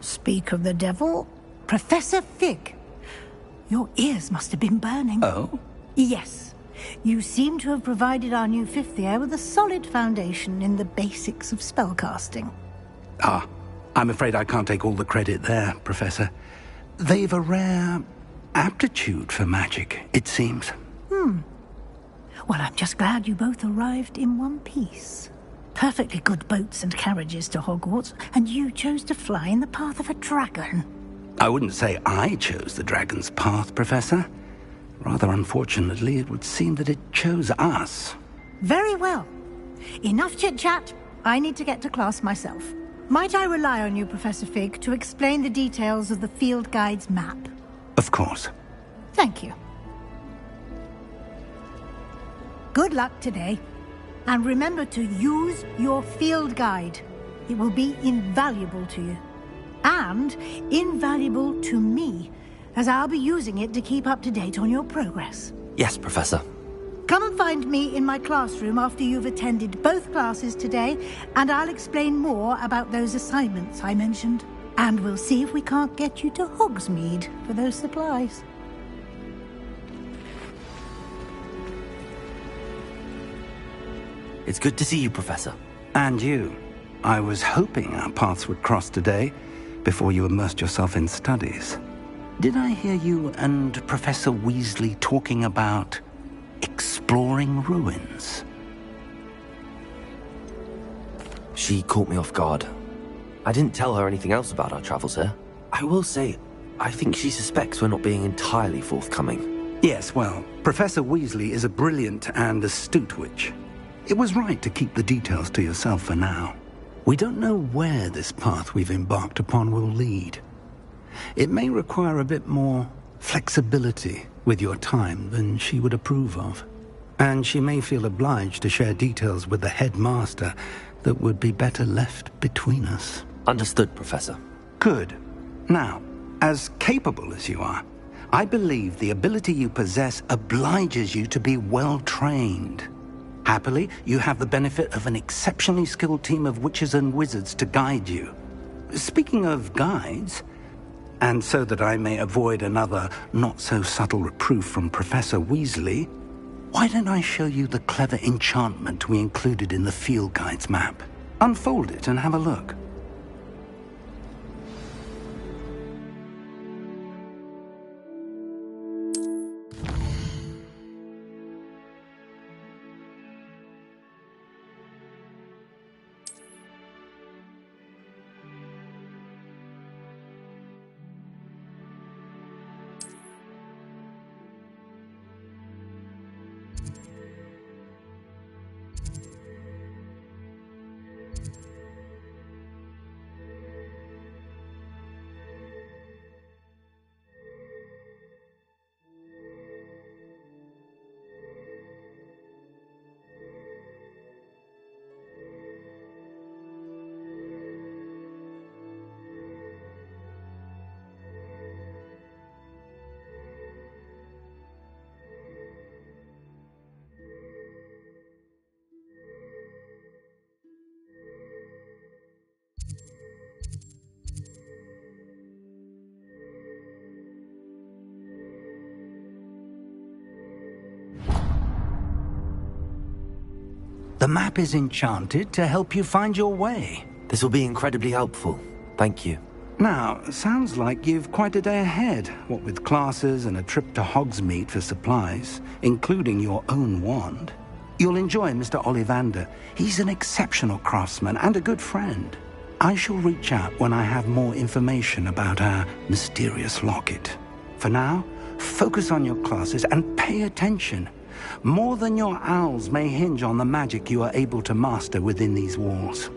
Speak of the devil, Professor Fig. Your ears must have been burning. Oh? Yes. You seem to have provided our new fifth year with a solid foundation in the basics of spellcasting. Ah, I'm afraid I can't take all the credit there, Professor. They've a rare aptitude for magic, it seems. Well, I'm just glad you both arrived in one piece. Perfectly good boats and carriages to Hogwarts, and you chose to fly in the path of a dragon. I wouldn't say I chose the dragon's path, Professor. Rather unfortunately, it would seem that it chose us. Very well. Enough chit-chat. I need to get to class myself. Might I rely on you, Professor Fig, to explain the details of the field guide's map? Of course. Thank you. Good luck today. And remember to use your field guide. It will be invaluable to you. And invaluable to me, as I'll be using it to keep up to date on your progress. Yes, Professor. Come and find me in my classroom after you've attended both classes today, and I'll explain more about those assignments I mentioned. And we'll see if we can't get you to Hogsmeade for those supplies. It's good to see you, Professor. And you. I was hoping our paths would cross today, before you immersed yourself in studies. Did I hear you and Professor Weasley talking about exploring ruins? She caught me off guard. I didn't tell her anything else about our travels here. I will say, I think she suspects we're not being entirely forthcoming. Yes, well, Professor Weasley is a brilliant and astute witch. It was right to keep the details to yourself for now. We don't know where this path we've embarked upon will lead. It may require a bit more flexibility with your time than she would approve of. And she may feel obliged to share details with the headmaster that would be better left between us. Understood, Professor. Good. Now, as capable as you are, I believe the ability you possess obliges you to be well-trained. Happily, you have the benefit of an exceptionally skilled team of witches and wizards to guide you. Speaking of guides, and so that I may avoid another not-so-subtle reproof from Professor Weasley, why don't I show you the clever enchantment we included in the field guide's map? Unfold it and have a look. The map is enchanted to help you find your way. This will be incredibly helpful. Thank you. Now, sounds like you've quite a day ahead, what with classes and a trip to Hogsmeade for supplies, including your own wand. You'll enjoy Mr. Ollivander. He's an exceptional craftsman and a good friend. I shall reach out when I have more information about our mysterious locket. For now, focus on your classes and pay attention. More than your owls may hinge on the magic you are able to master within these walls.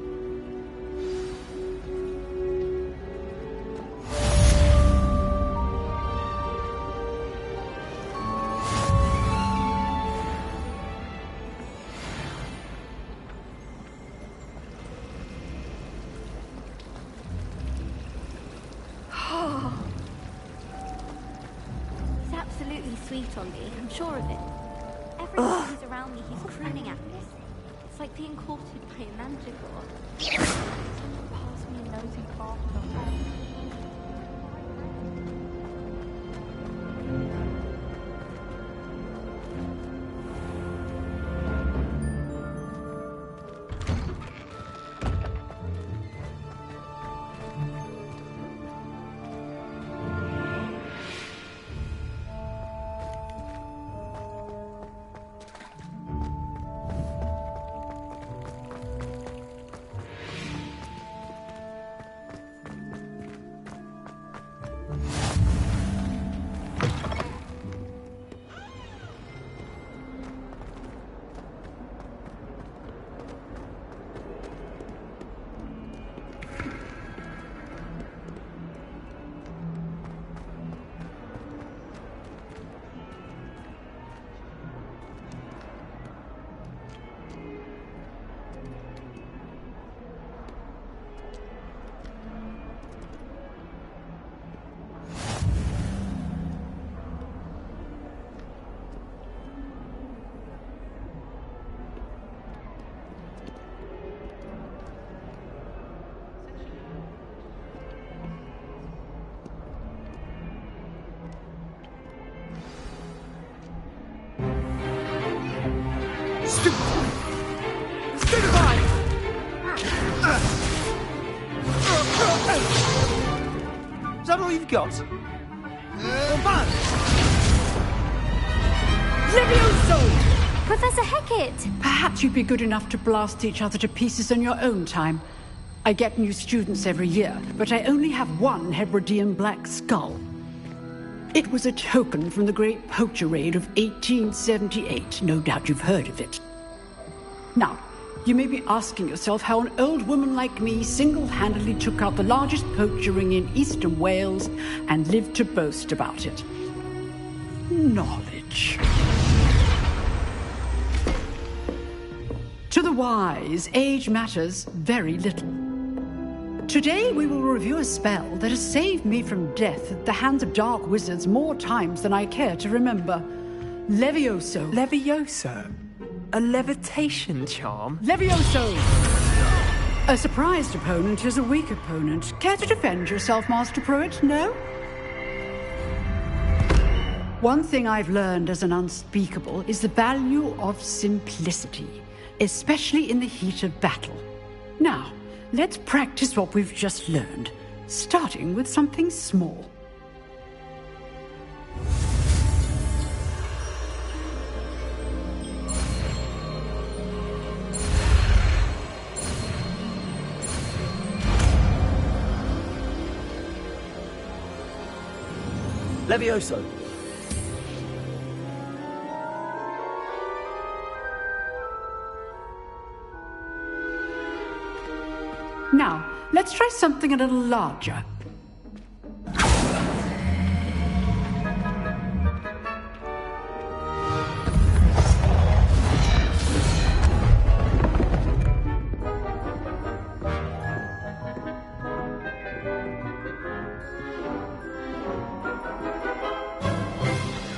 He's absolutely sweet on me, I'm sure of it. Every time he's around me, he's grinning at me. It's like being courted by a manticore. Pass me a nosy part of the head. that all you've got? Levioso! Professor Hecat! Perhaps you'd be good enough to blast each other to pieces in your own time. I get new students every year, but I only have one Hebridean black skull. It was a token from the Great Poacher Raid of 1878. No doubt you've heard of it. Now, you may be asking yourself how an old woman like me single-handedly took out the largest poacher ring in eastern Wales and lived to boast about it. Knowledge. To the wise, age matters very little. Today we will review a spell that has saved me from death at the hands of dark wizards more times than I care to remember. Levioso. Levioso? A levitation charm? Levioso! A surprised opponent is a weak opponent. Care to defend yourself, Master Pruitt? No? One thing I've learned as an unspeakable is the value of simplicity, especially in the heat of battle. Now, let's practice what we've just learned, starting with something small. Levioso. Now, let's try something a little larger.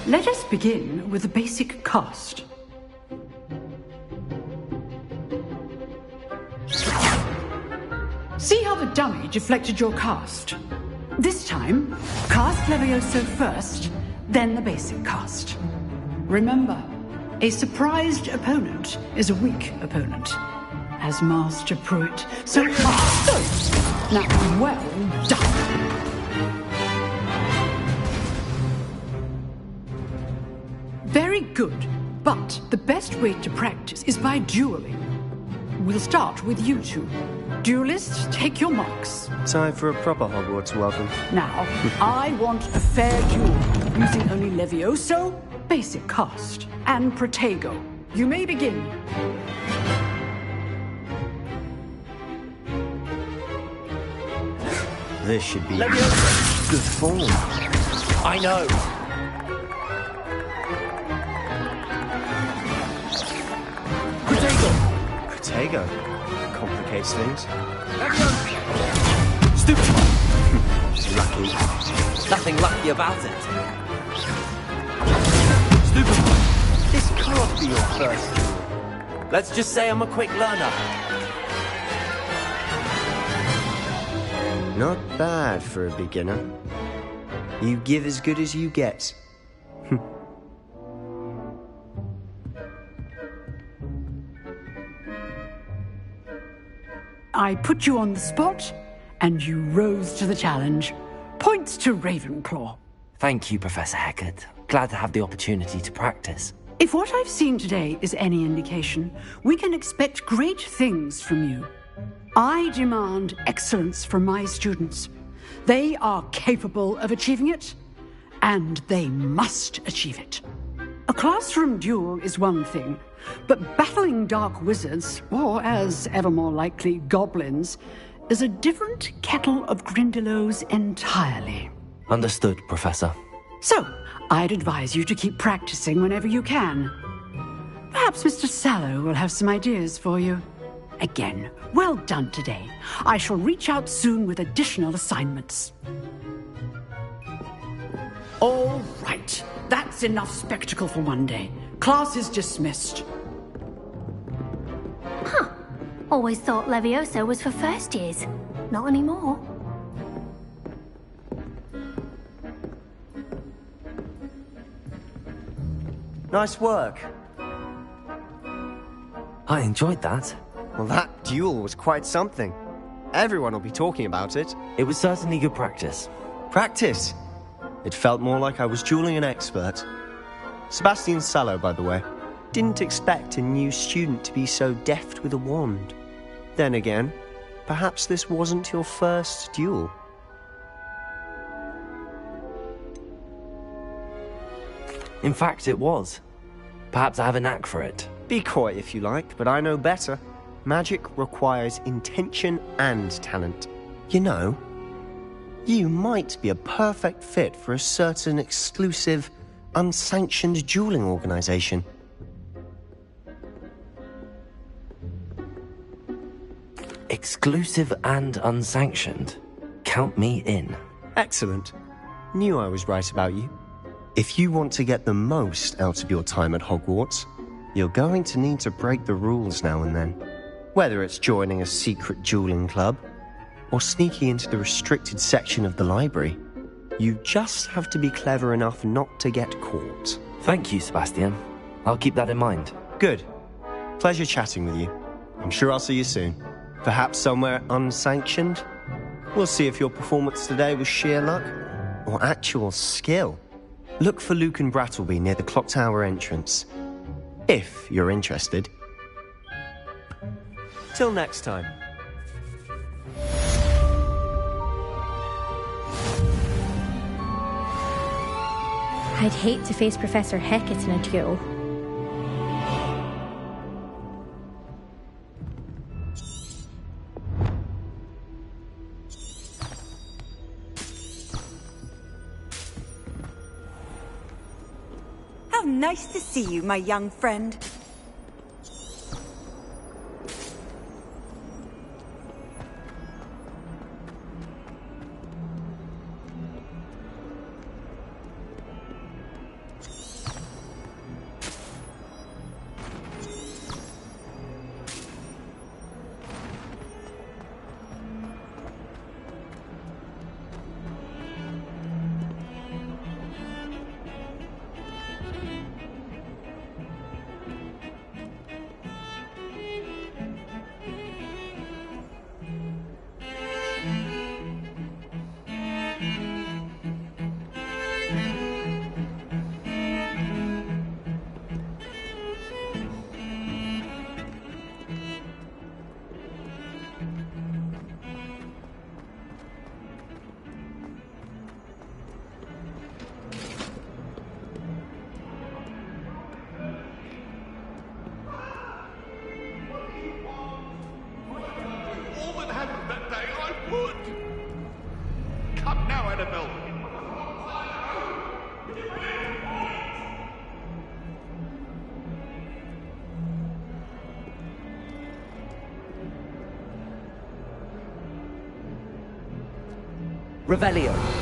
Let us begin with the basic cast. See how the dummy deflected your cast? This time, cast Levioso first, then the basic cast. Remember, a surprised opponent is a weak opponent, as Master Pruitt so far. Now, well done. Very good, but the best way to practice is by dueling. We'll start with you two. Duelists, take your marks. Time for a proper Hogwarts welcome. Now, I want a fair duel, using only Levioso, basic cast, and Protego. You may begin. This should be Levioso. good form. I know. Protego. Complicates things. Stupid. Lucky. Nothing lucky about it. Stupid. This can't be your first duel. Let's just say I'm a quick learner. Not bad for a beginner. You give as good as you get. I put you on the spot, and you rose to the challenge. Points to Ravenclaw. Thank you, Professor Hecat. Glad to have the opportunity to practice. If what I've seen today is any indication, we can expect great things from you. I demand excellence from my students. They are capable of achieving it, and they must achieve it. A classroom duel is one thing, but battling dark wizards, or as ever more likely, goblins, is a different kettle of Grindylows entirely. Understood, Professor. So, I'd advise you to keep practicing whenever you can. Perhaps Mr. Sallow will have some ideas for you. Again, well done today. I shall reach out soon with additional assignments. All right, that's enough spectacle for one day. Class is dismissed. Huh. Always thought Levioso was for first years. Not anymore. Nice work. I enjoyed that. Well, that duel was quite something. Everyone will be talking about it. It was certainly good practice. Practice. It felt more like I was dueling an expert. Sebastian Sallow, by the way. Didn't expect a new student to be so deft with a wand. Then again, perhaps this wasn't your first duel. In fact, it was. Perhaps I have a knack for it. Be coy if you like, but I know better. Magic requires intention and talent. You know, you might be a perfect fit for a certain exclusive, unsanctioned dueling organization. Exclusive and unsanctioned. Count me in. Excellent. Knew I was right about you. If you want to get the most out of your time at Hogwarts, you're going to need to break the rules now and then. Whether it's joining a secret dueling club, or sneaking into the restricted section of the library, you just have to be clever enough not to get caught. Thank you, Sebastian. I'll keep that in mind. Good. Pleasure chatting with you. I'm sure I'll see you soon. Perhaps somewhere unsanctioned? We'll see if your performance today was sheer luck, or actual skill. Look for Luke and Brattleby near the clock tower entrance, if you're interested. Till next time. I'd hate to face Professor Hecat in a duel. How nice to see you, my young friend. Revelio.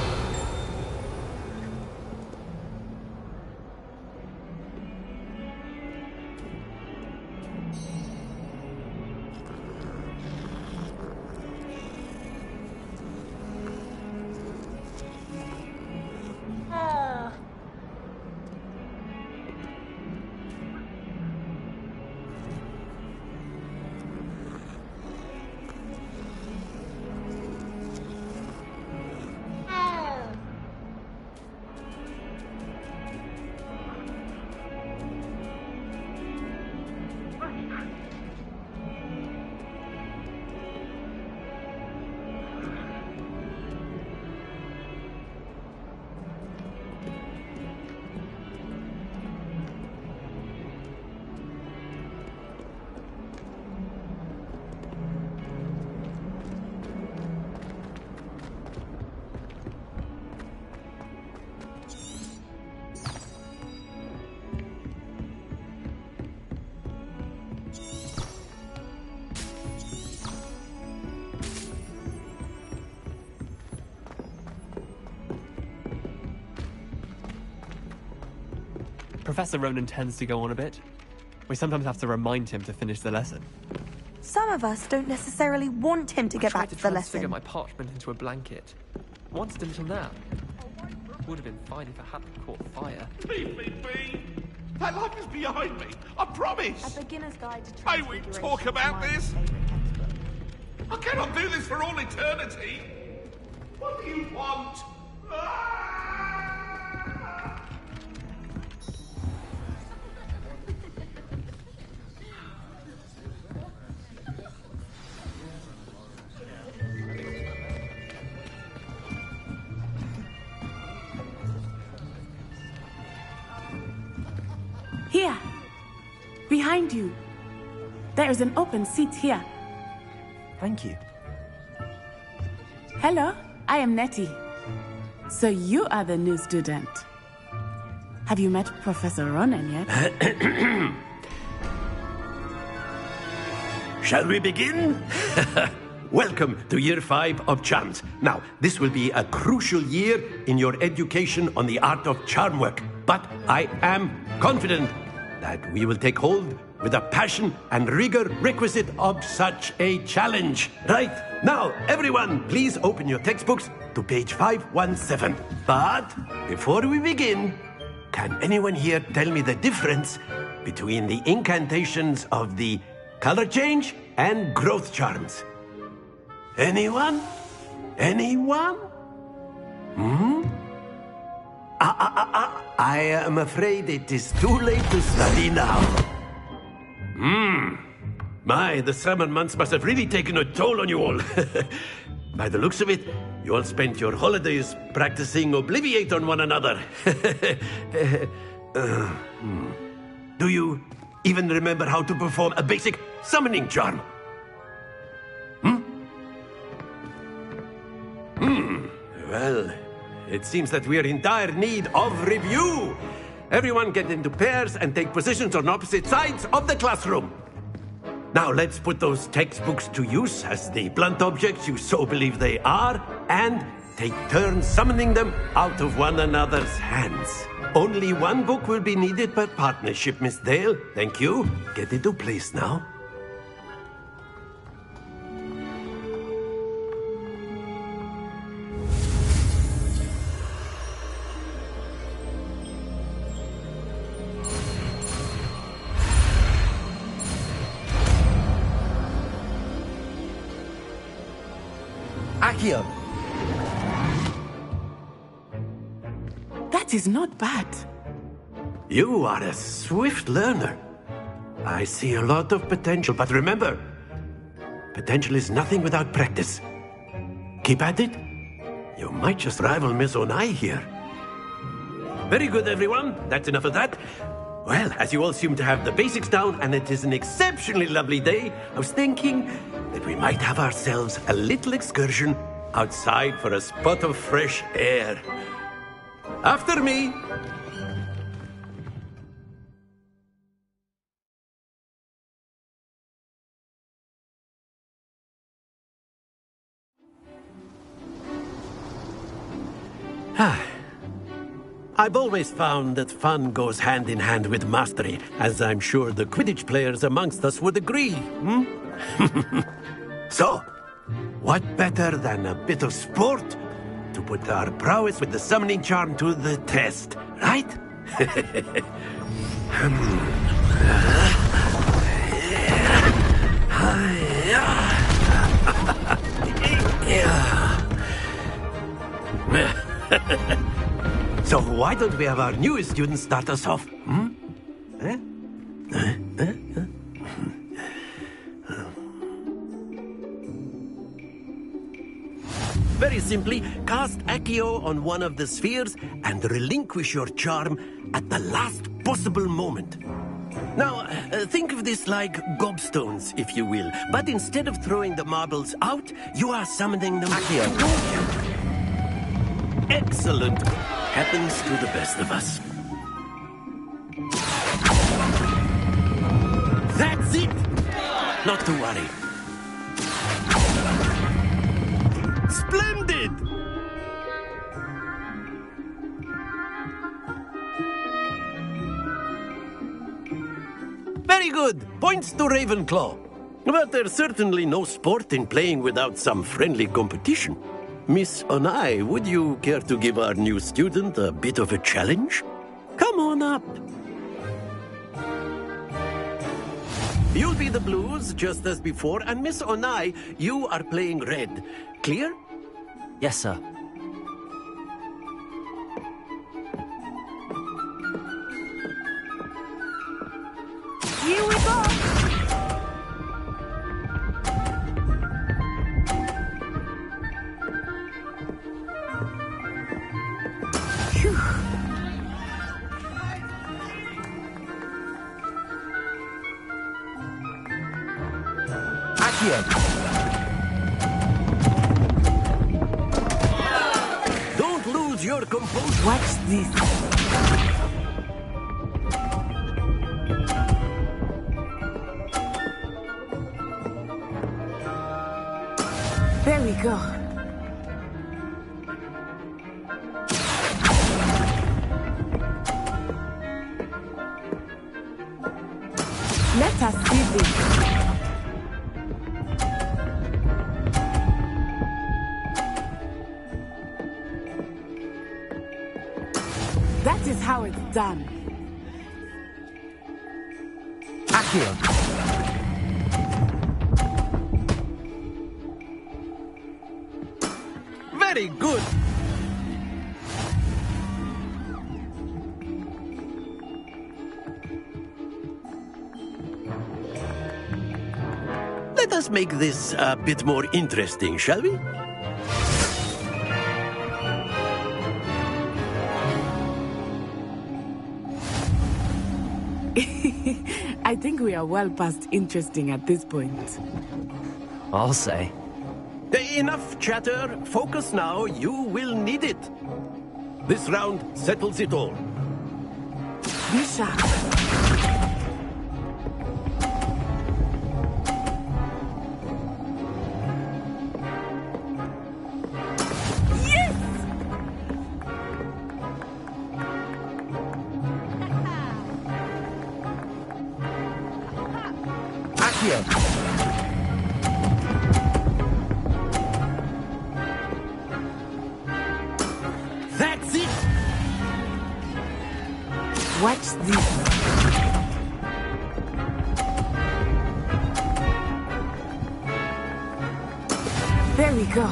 Professor Ronan tends to go on a bit. We sometimes have to remind him to finish the lesson. Some of us don't necessarily want him to get back to the transfigure lesson. my parchment into a blanket. Wanted a little nap. Would have been fine if it hadn't caught fire. Leave me be! That life is behind me, I promise! A beginner's guide to May we talk about this? I cannot do this for all eternity! What do you want? Here. Behind you. There is an open seat here. Thank you. Hello, I am Nettie. So you are the new student. Have you met Professor Ronan yet? Shall we begin? Welcome to Year 5 of Charms. Now, this will be a crucial year in your education on the art of charm work. But I am confident that we will take hold with the passion and rigor requisite of such a challenge. Right, now, everyone, please open your textbooks to page 517. But before we begin, can anyone here tell me the difference between the incantations of the color change and growth charms? Anyone? Anyone? I am afraid it is too late to study now. My, the summer months must have really taken a toll on you all. By the looks of it, you all spent your holidays practicing Obliviate on one another. Do you even remember how to perform a basic summoning charm? Well, it seems that we are in dire need of review. Everyone get into pairs and take positions on opposite sides of the classroom. Now let's put those textbooks to use as the blunt objects you so believe they are, and take turns summoning them out of one another's hands. Only one book will be needed per partnership, Miss Dale. Thank you. Get into place now. Accio. That is not bad. You are a swift learner. I see a lot of potential, but remember, potential is nothing without practice. Keep at it. You might just rival Miss Onai here. Very good, everyone. That's enough of that. Well, as you all seem to have the basics down, and it is an exceptionally lovely day, I was thinking that we might have ourselves a little excursion outside for a spot of fresh air. After me. I've always found that fun goes hand in hand with mastery, as I'm sure the Quidditch players amongst us would agree. So, what better than a bit of sport to put our prowess with the summoning charm to the test, right? So why don't we have our newest student start us off? Very simply, cast Accio on one of the spheres and relinquish your charm at the last possible moment. Now, think of this like gobstones, if you will. But instead of throwing the marbles out, you are summoning them... Accio. Excellent. Happens to the best of us. That's it! Not to worry. Splendid! Very good. Points to Ravenclaw. But there's certainly no sport in playing without some friendly competition. Miss Onai, would you care to give our new student a bit of a challenge? Come on up. You'll be the blues, just as before, and Miss Onai, you are playing red. Clear? Yes, sir. Accio! Don't lose your composure! Watch this. There we go. Let us see this. That is how it's done. Accio! Very good! Let us make this a bit more interesting, shall we? I think we are well past interesting at this point. I'll say. Enough chatter. Focus now. You will need it. This round settles it all. Be sharp. Accio! That's it! Watch this. There we go.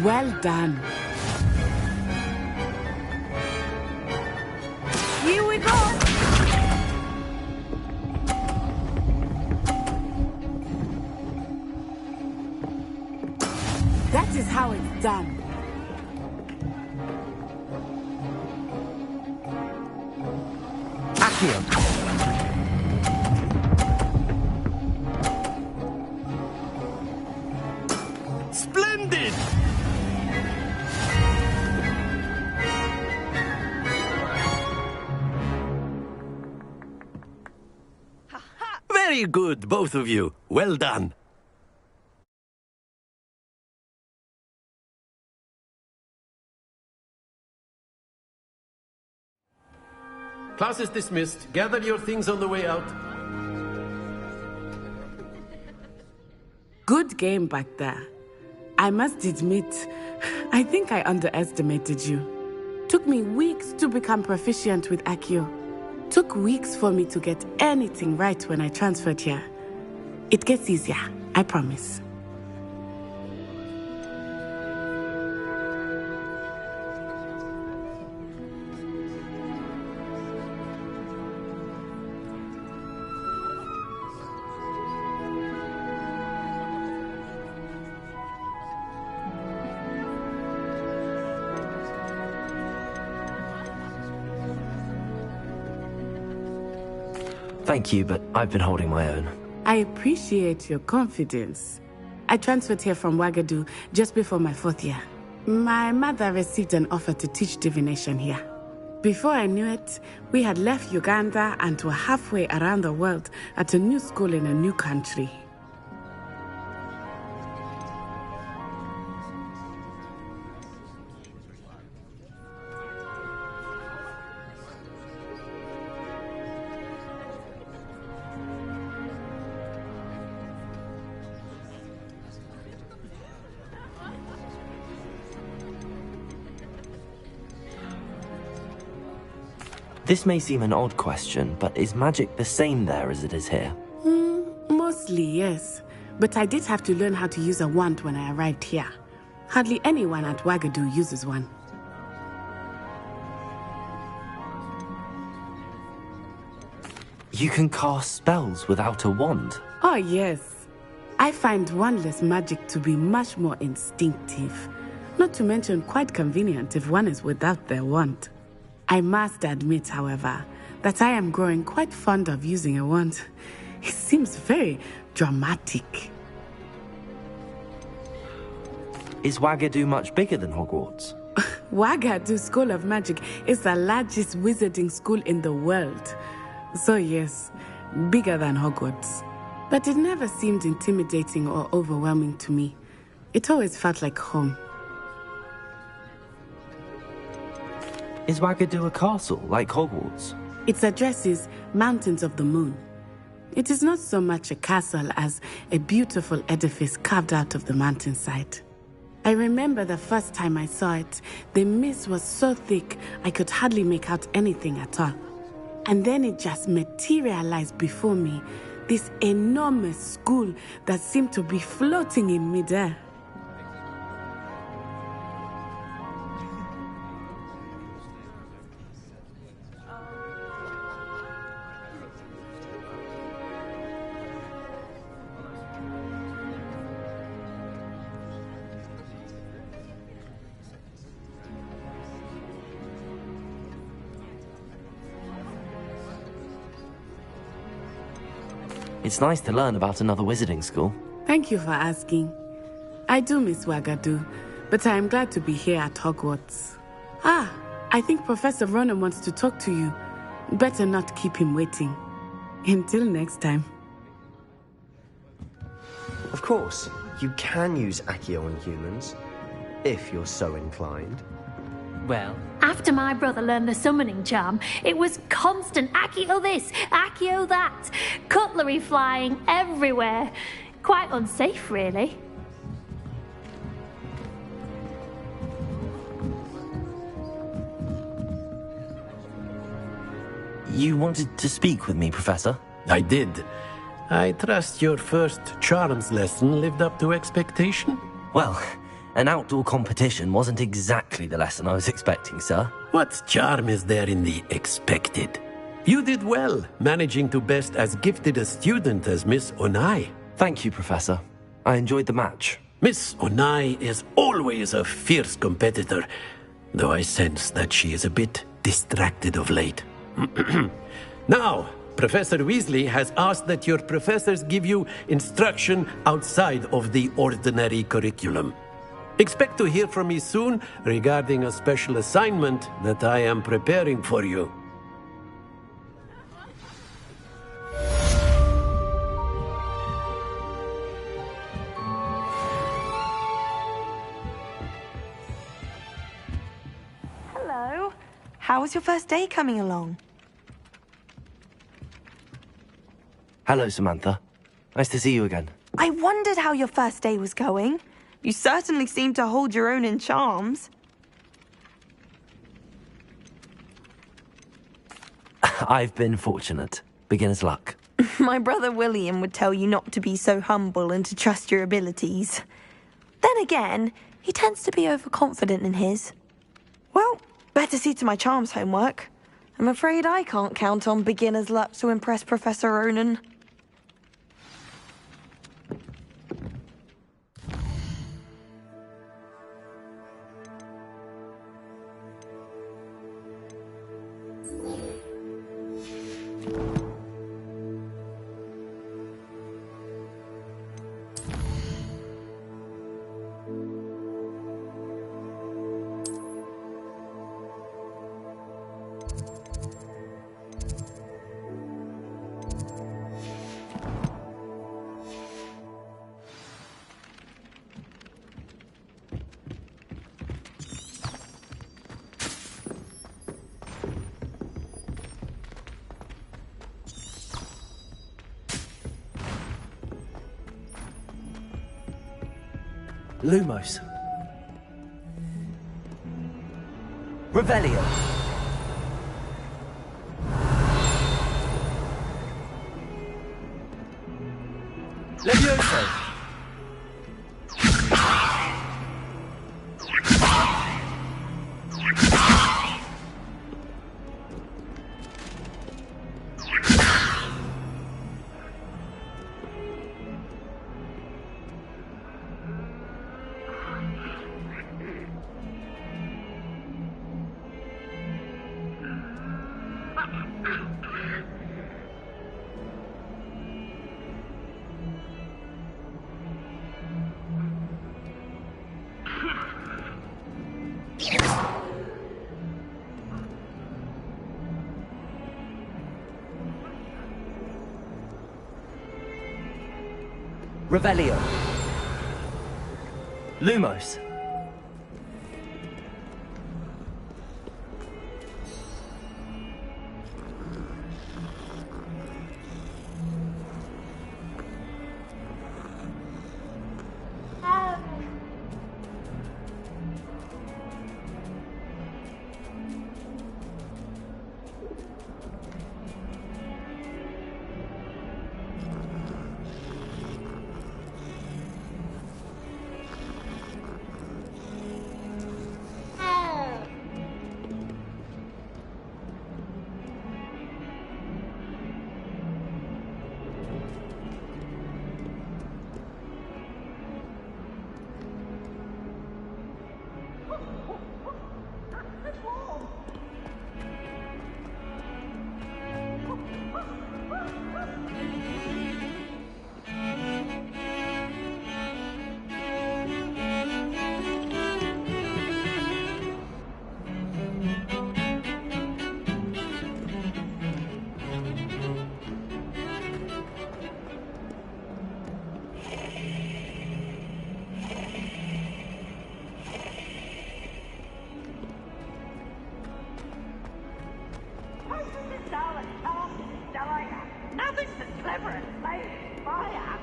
Well done. Here we go. That is how it's done. Accio! Splendid! Very good, both of you. Well done. Class is dismissed. Gather your things on the way out. Good game back there. I must admit, I think I underestimated you. Took me weeks to become proficient with Accio. Took weeks for me to get anything right when I transferred here. It gets easier, I promise. Thank you, but I've been holding my own. I appreciate your confidence. I transferred here from Ouagadougou just before my 4th year. My mother received an offer to teach divination here. Before I knew it, we had left Uganda and were halfway around the world at a new school in a new country. This may seem an odd question, but is magic the same there as it is here? Mostly, yes. But I did have to learn how to use a wand when I arrived here. Hardly anyone at Ouagadougou uses one. You can cast spells without a wand? Oh, yes. I find wandless magic to be much more instinctive. Not to mention quite convenient if one is without their wand. I must admit, however, that I am growing quite fond of using a wand. It seems very dramatic. Is Wagadu much bigger than Hogwarts? Wagadu School of Magic is the largest wizarding school in the world. So yes, bigger than Hogwarts. But it never seemed intimidating or overwhelming to me. It always felt like home. Is Wagadu a castle, like Hogwarts? Its address is Mountains of the Moon. It is not so much a castle as a beautiful edifice carved out of the mountainside. I remember the first time I saw it, the mist was so thick I could hardly make out anything at all. And then it just materialized before me, this enormous school that seemed to be floating in midair. It's nice to learn about another wizarding school. Thank you for asking. I do miss Wagadu, but I am glad to be here at Hogwarts. I think Professor Ronan wants to talk to you. Better not keep him waiting. Until next time. Of course, you can use Accio on humans, if you're so inclined. Well, after my brother learned the summoning charm, it was constant Accio this, Accio that, cutlery flying everywhere. Quite unsafe, really. You wanted to speak with me, Professor? I did. I trust your first charms lesson lived up to expectation? Well, an outdoor competition wasn't exactly the lesson I was expecting, sir. What charm is there in the expected? You did well, managing to best as gifted a student as Miss Onai. Thank you, Professor. I enjoyed the match. Miss Onai is always a fierce competitor, though I sense that she is a bit distracted of late. Now, Professor Weasley has asked that your professors give you instruction outside of the ordinary curriculum. Expect to hear from me soon regarding a special assignment that I am preparing for you. Hello. How was your first day coming along? Hello, Samantha. Nice to see you again. I wondered how your first day was going. You certainly seem to hold your own in charms. I've been fortunate. Beginner's luck. My brother William would tell you not to be so humble and to trust your abilities. Then again, he tends to be overconfident in his. Well, better see to my charms homework. I'm afraid I can't count on beginner's luck to impress Professor Ronan. Lumos. Revelio. Levioso. Revelio. Lumos. Nothing's as clever as playing fire.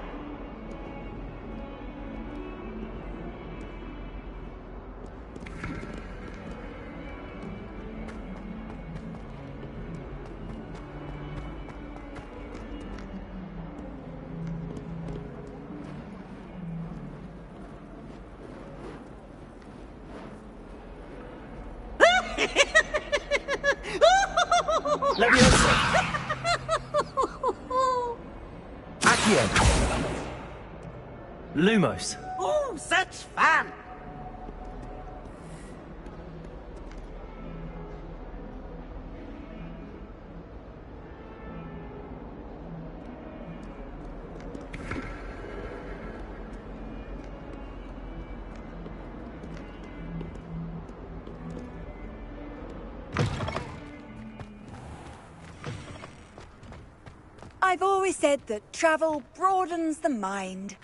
Accio. Lumos. Oh, such fun! I've always said that travel broadens the mind.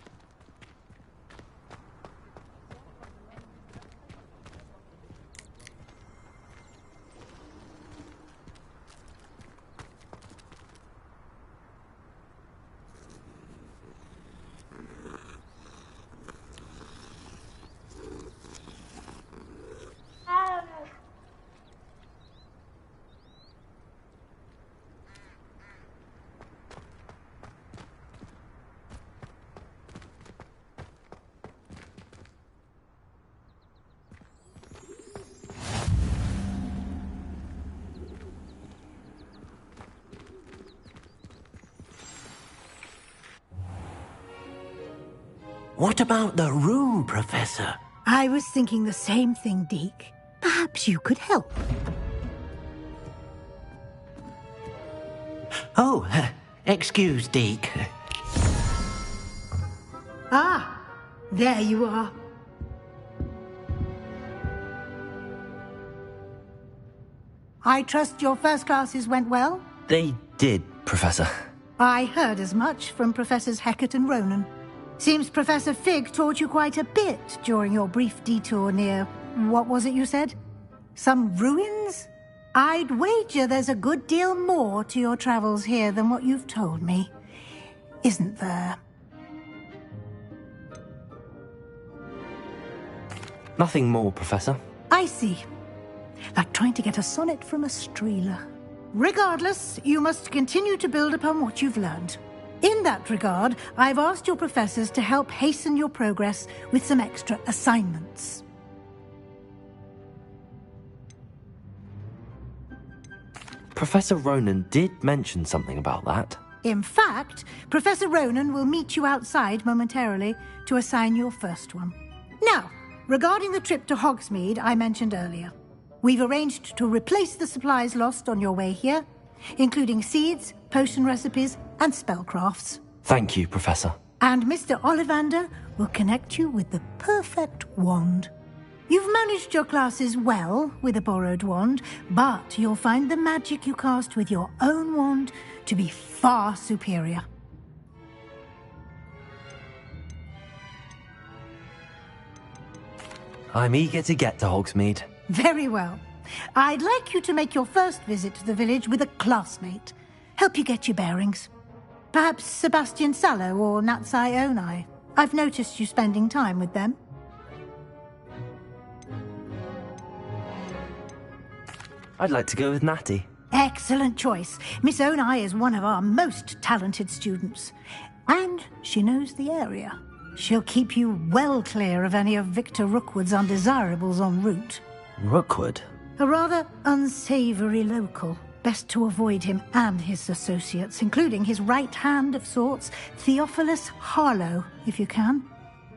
What about the room, Professor? I was thinking the same thing, Deke. Perhaps you could help. Oh, excuse, Deke. Ah, there you are. I trust your first classes went well? They did, Professor. I heard as much from Professors Hecat and Ronan. Seems Professor Fig taught you quite a bit during your brief detour near... what was it you said? Some ruins? I'd wager there's a good deal more to your travels here than what you've told me. Isn't there? Nothing more, Professor. I see. Like trying to get a sonnet from a streeler. Regardless, you must continue to build upon what you've learned. In that regard, I've asked your professors to help hasten your progress with some extra assignments. Professor Ronan did mention something about that. In fact, Professor Ronan will meet you outside momentarily to assign your first one. Now, regarding the trip to Hogsmeade I mentioned earlier, we've arranged to replace the supplies lost on your way here, including seeds, potion recipes, and spellcrafts. Thank you, Professor. And Mr. Ollivander will connect you with the perfect wand. You've managed your classes well with a borrowed wand, but you'll find the magic you cast with your own wand to be far superior. I'm eager to get to Hogsmeade. Very well. I'd like you to make your first visit to the village with a classmate. Help you get your bearings. Perhaps Sebastian Sallow or Natsai Onai. I've noticed you spending time with them. I'd like to go with Natty. Excellent choice. Miss Onai is one of our most talented students. And she knows the area. She'll keep you well clear of any of Victor Rookwood's undesirables en route. Rookwood? A rather unsavory local. Best to avoid him and his associates, including his right hand of sorts, Theophilus Harlow, if you can.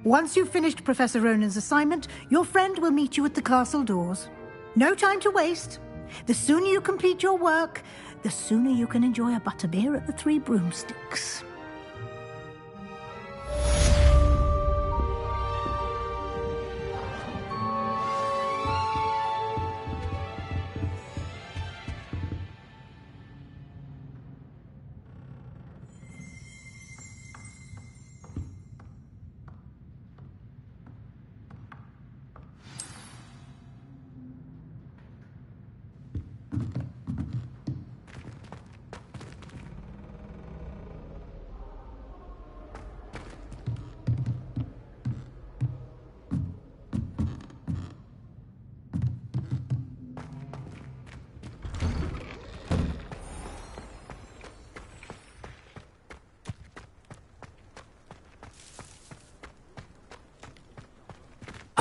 Once you've finished Professor Ronan's assignment, your friend will meet you at the castle doors. No time to waste. The sooner you complete your work, the sooner you can enjoy a butterbeer at the Three Broomsticks.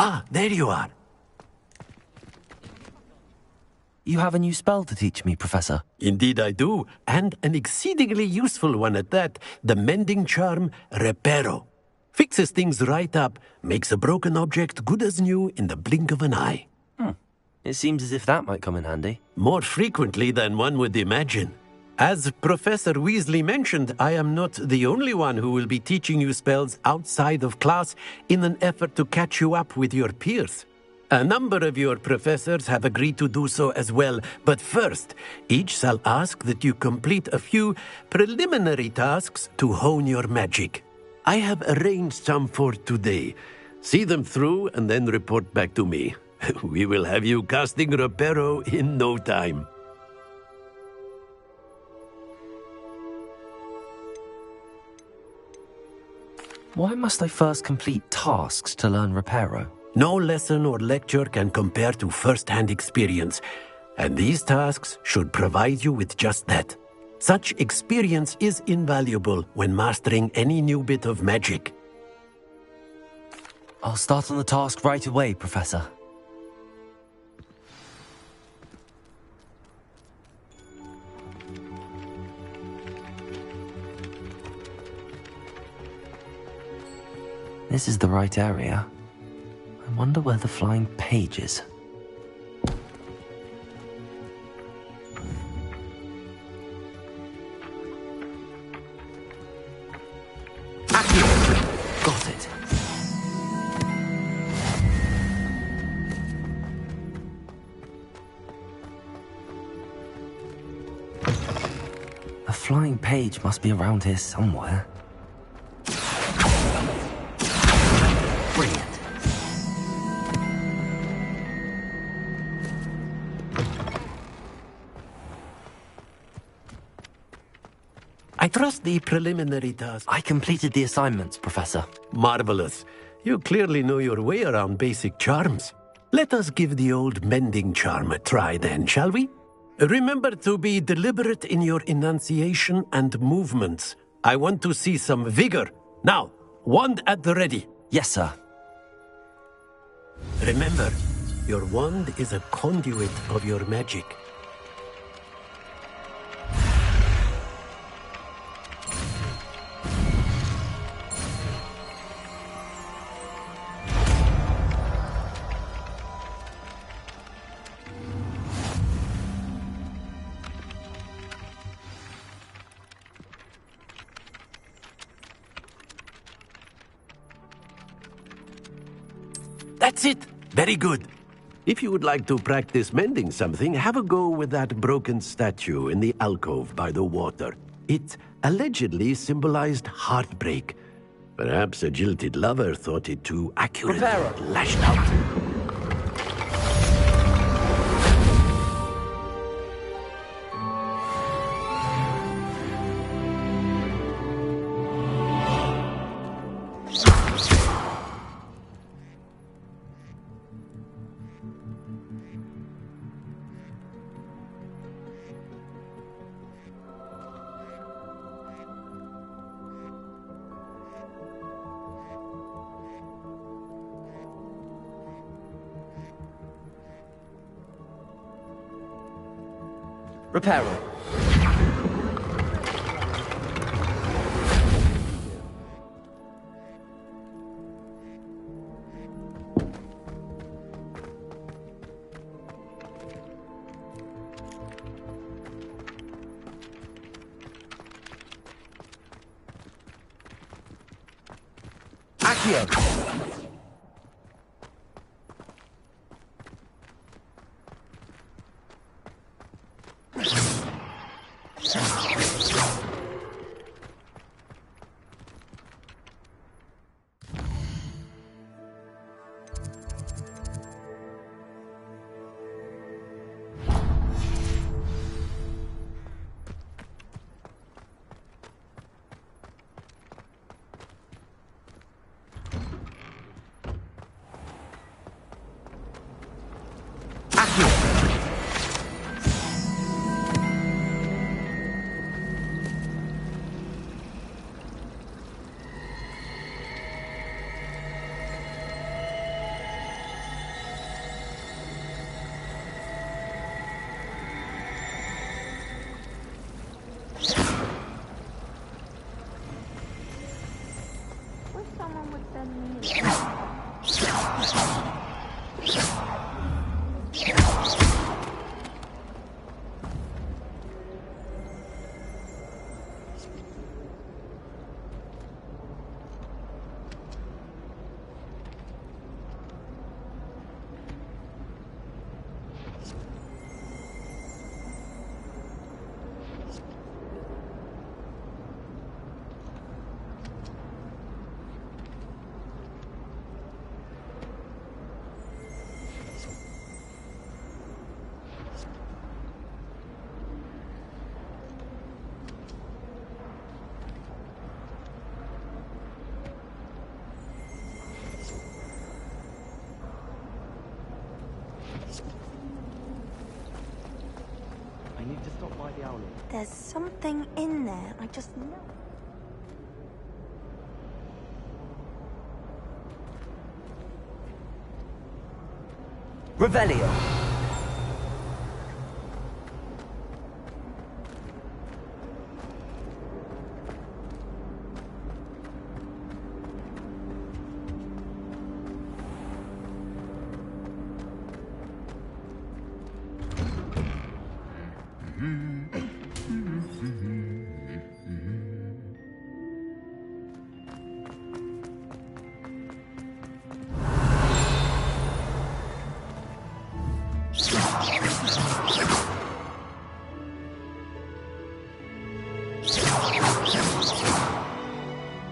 Ah, there you are. You have a new spell to teach me, Professor. Indeed I do, and an exceedingly useful one at that. The mending charm, Reparo. Fixes things right up, makes a broken object good as new in the blink of an eye. It seems as if that might come in handy. More frequently than one would imagine. As Professor Weasley mentioned, I am not the only one who will be teaching you spells outside of class in an effort to catch you up with your peers. A number of your professors have agreed to do so as well, but first, each shall ask that you complete a few preliminary tasks to hone your magic. I have arranged some for today. See them through and then report back to me. We will have you casting Reparo in no time. Why must I first complete tasks to learn Reparo? No lesson or lecture can compare to first-hand experience, and these tasks should provide you with just that. Such experience is invaluable when mastering any new bit of magic. I'll start on the task right away, Professor. This is the right area. I wonder where the flying page is. Got it. A flying page must be around here somewhere. Brilliant. I trust the preliminary task. I completed the assignments, Professor. Marvelous. You clearly know your way around basic charms. Let us give the old mending charm a try then, shall we? Remember to be deliberate in your enunciation and movements. I want to see some vigor. Now, wand at the ready. Yes, sir. Remember, your wand is a conduit of your magic. That's it! Very good. If you would like to practice mending something, have a go with that broken statue in the alcove by the water. It allegedly symbolized heartbreak. Perhaps a jilted lover thought it too accurate, Reparo. lashed out. Reparo. Accio. There's something in there, I just know. Revelio.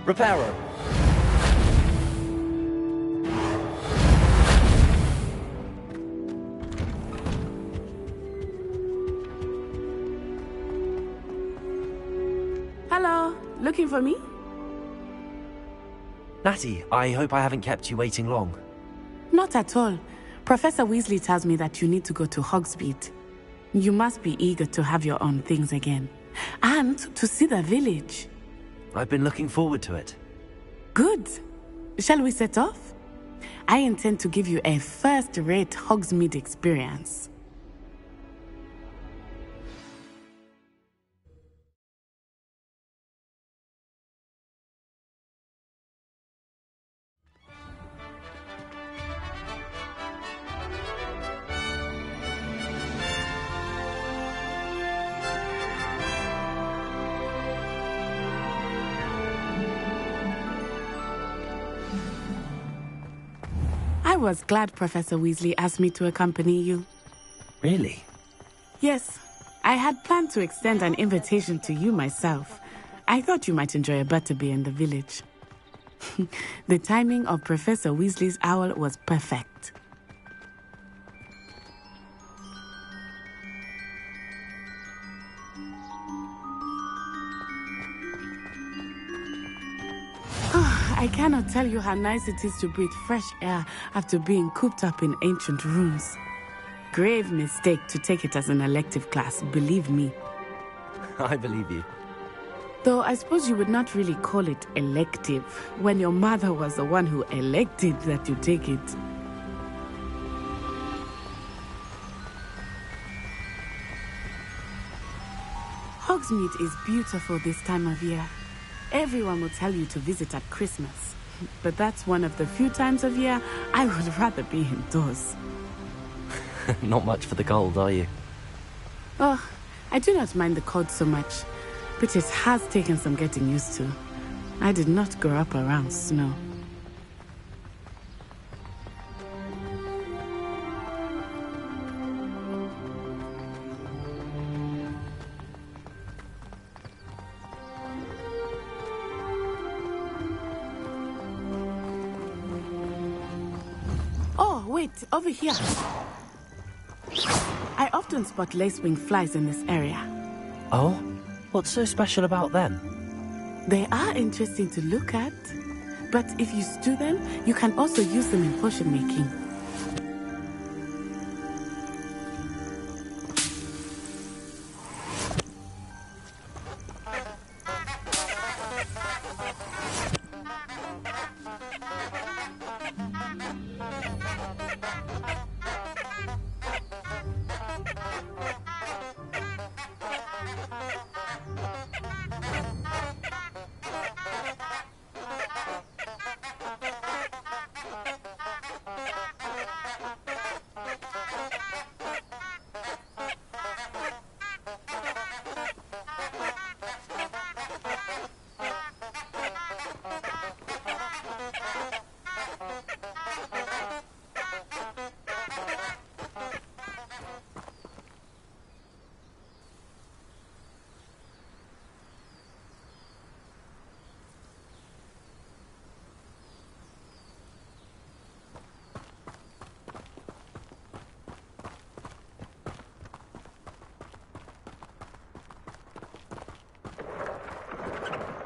Reparo. Hello, looking for me? Natty, I hope I haven't kept you waiting long. Not at all. Professor Weasley tells me that you need to go to Hogsmeade. You must be eager to have your own things again. And to see the village. I've been looking forward to it. Good. Shall we set off? I intend to give you a first-rate Hogsmeade experience. I was glad Professor Weasley asked me to accompany you. Really? Yes. I had planned to extend an invitation to you myself. I thought you might enjoy a butterbeer in the village. The timing of Professor Weasley's owl was perfect. I cannot tell you how nice it is to breathe fresh air after being cooped up in ancient rooms. Grave mistake to take it as an elective class, believe me. I believe you. Though I suppose you would not really call it elective when your mother was the one who elected that you take it. Hogsmeade is beautiful this time of year. Everyone will tell you to visit at Christmas. But that's one of the few times of year I would rather be indoors. Not much for the cold, are you? Oh, I do not mind the cold so much, but it has taken some getting used to. I did not grow up around snow. Oh, wait, over here. I often spot lacewing flies in this area. Oh? What's so special about them? They are interesting to look at, but if you stew them, you can also use them in potion making.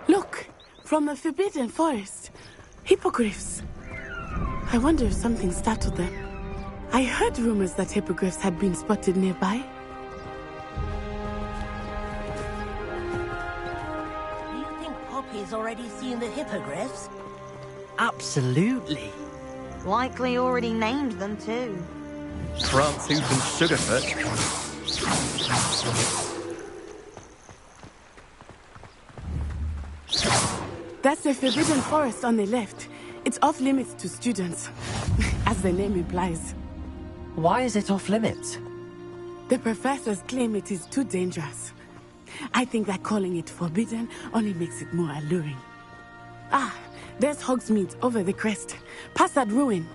Look! From the Forbidden Forest. Hippogriffs. I wonder if something startled them. I heard rumors that hippogriffs had been spotted nearby. Do you think Poppy's already seen the hippogriffs? Absolutely. Likely already named them too. Francis and Sugarfoot. That's the Forbidden Forest on the left. It's off limits to students, as the name implies. Why is it off limits? The professors claim it is too dangerous. I think that calling it forbidden only makes it more alluring. Ah, there's Hogsmeade over the crest. Past that ruin.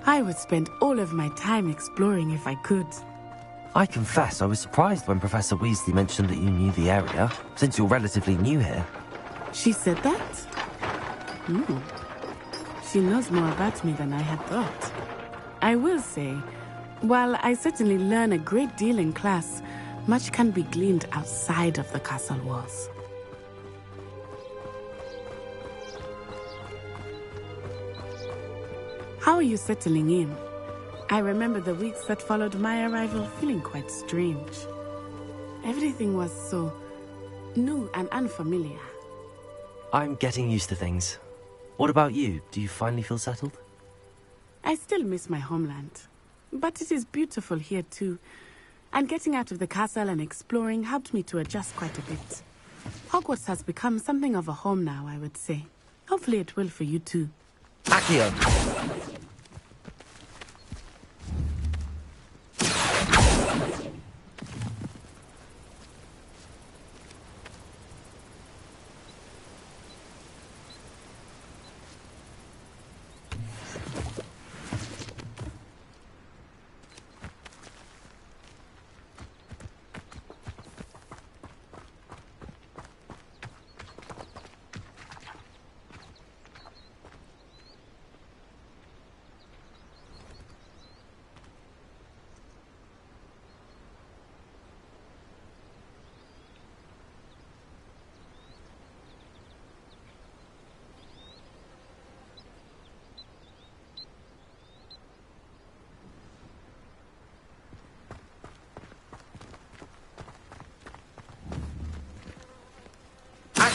I would spend all of my time exploring if I could. I confess I was surprised when Professor Weasley mentioned that you knew the area, since you're relatively new here. She said that? She knows more about me than I had thought. I will say, while I certainly learn a great deal in class, much can be gleaned outside of the castle walls. How are you settling in? I remember the weeks that followed my arrival feeling quite strange. Everything was so new and unfamiliar. I'm getting used to things. What about you? Do you finally feel settled? I still miss my homeland, but it is beautiful here too. And getting out of the castle and exploring helped me to adjust quite a bit. Hogwarts has become something of a home now, I would say. Hopefully it will for you too. Accio!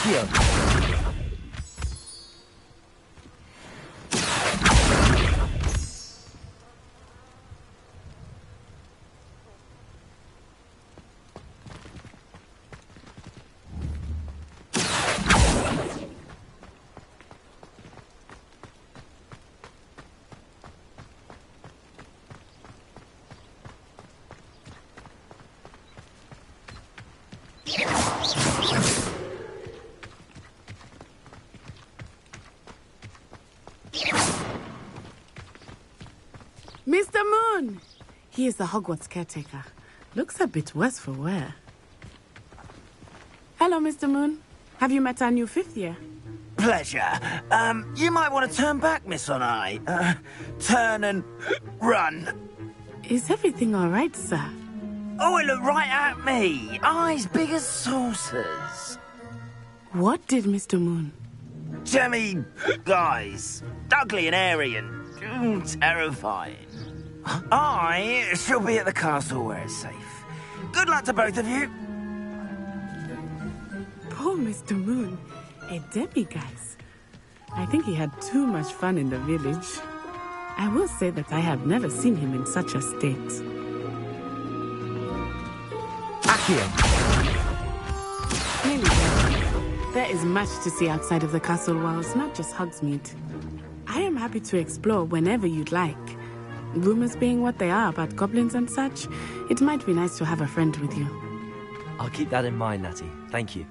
Accio! Mr. Moon! He is the Hogwarts caretaker. Looks a bit worse for wear. Hello, Mr. Moon. Have you met our new fifth year? Pleasure. You might want to turn back, Miss Onai. Turn and run. Is everything all right, sir? Oh, it looked right at me. Eyes big as saucers. What did Mr. Moon? Jemmy guys. Ugly and airy and terrifying. I shall be at the castle where it's safe. Good luck to both of you. Poor Mr. Moon. A demiguise. I think he had too much fun in the village. I will say that I have never seen him in such a state. Accio! Nearly there. There is much to see outside of the castle walls, not just Hogsmeade. I am happy to explore whenever you'd like. Rumors being what they are about goblins and such, it might be nice to have a friend with you. I'll keep that in mind, Natty. Thank you.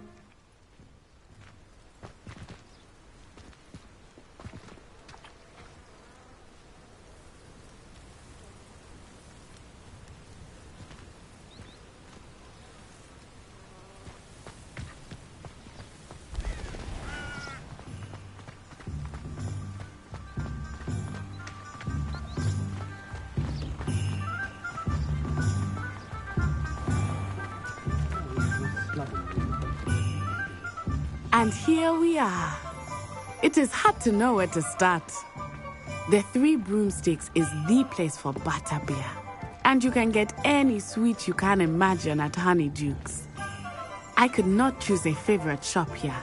And here we are. It is hard to know where to start. The Three Broomsticks is the place for butterbeer. And you can get any sweet you can imagine at Honeydukes. I could not choose a favorite shop here.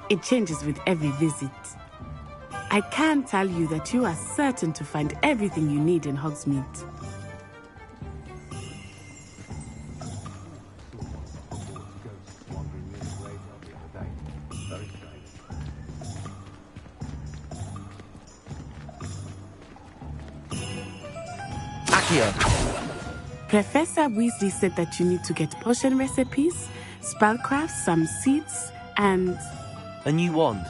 It changes with every visit. I can tell you that you are certain to find everything you need in Hogsmeade. Professor Weasley said that you need to get potion recipes, spellcrafts, some seeds, and... a new wand?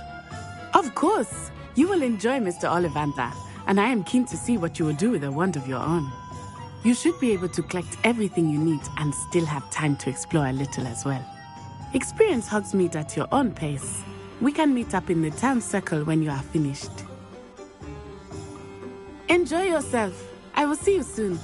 Of course! You will enjoy Mr. Ollivander, and I am keen to see what you will do with a wand of your own. You should be able to collect everything you need and still have time to explore a little as well. Experience Hogsmeade at your own pace. We can meet up in the town circle when you are finished. Enjoy yourself. I will see you soon.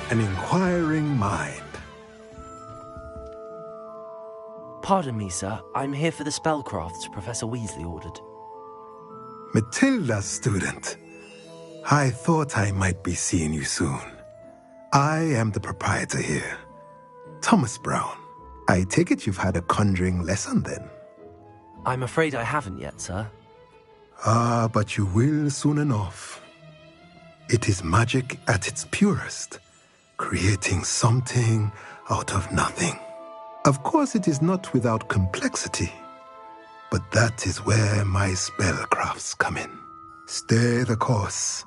An inquiring mind. Pardon me, sir. I'm here for the spellcrafts Professor Weasley ordered. Matilda's student. I thought I might be seeing you soon. I am the proprietor here, Thomas Brown. I take it you've had a conjuring lesson then? I'm afraid I haven't yet, sir. Ah, but you will soon enough. It is magic at its purest, creating something out of nothing. Of course, it is not without complexity, but that is where my spellcrafts come in. Stay the course,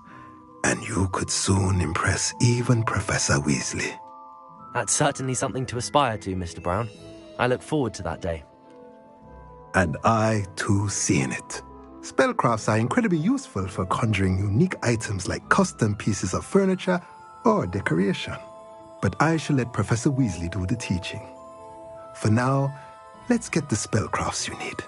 and you could soon impress even Professor Weasley. That's certainly something to aspire to, Mr. Brown. I look forward to that day. And I, too, seeing it. Spellcrafts are incredibly useful for conjuring unique items like custom pieces of furniture or decoration. But I shall let Professor Weasley do the teaching. For now, let's get the spellcrafts you need.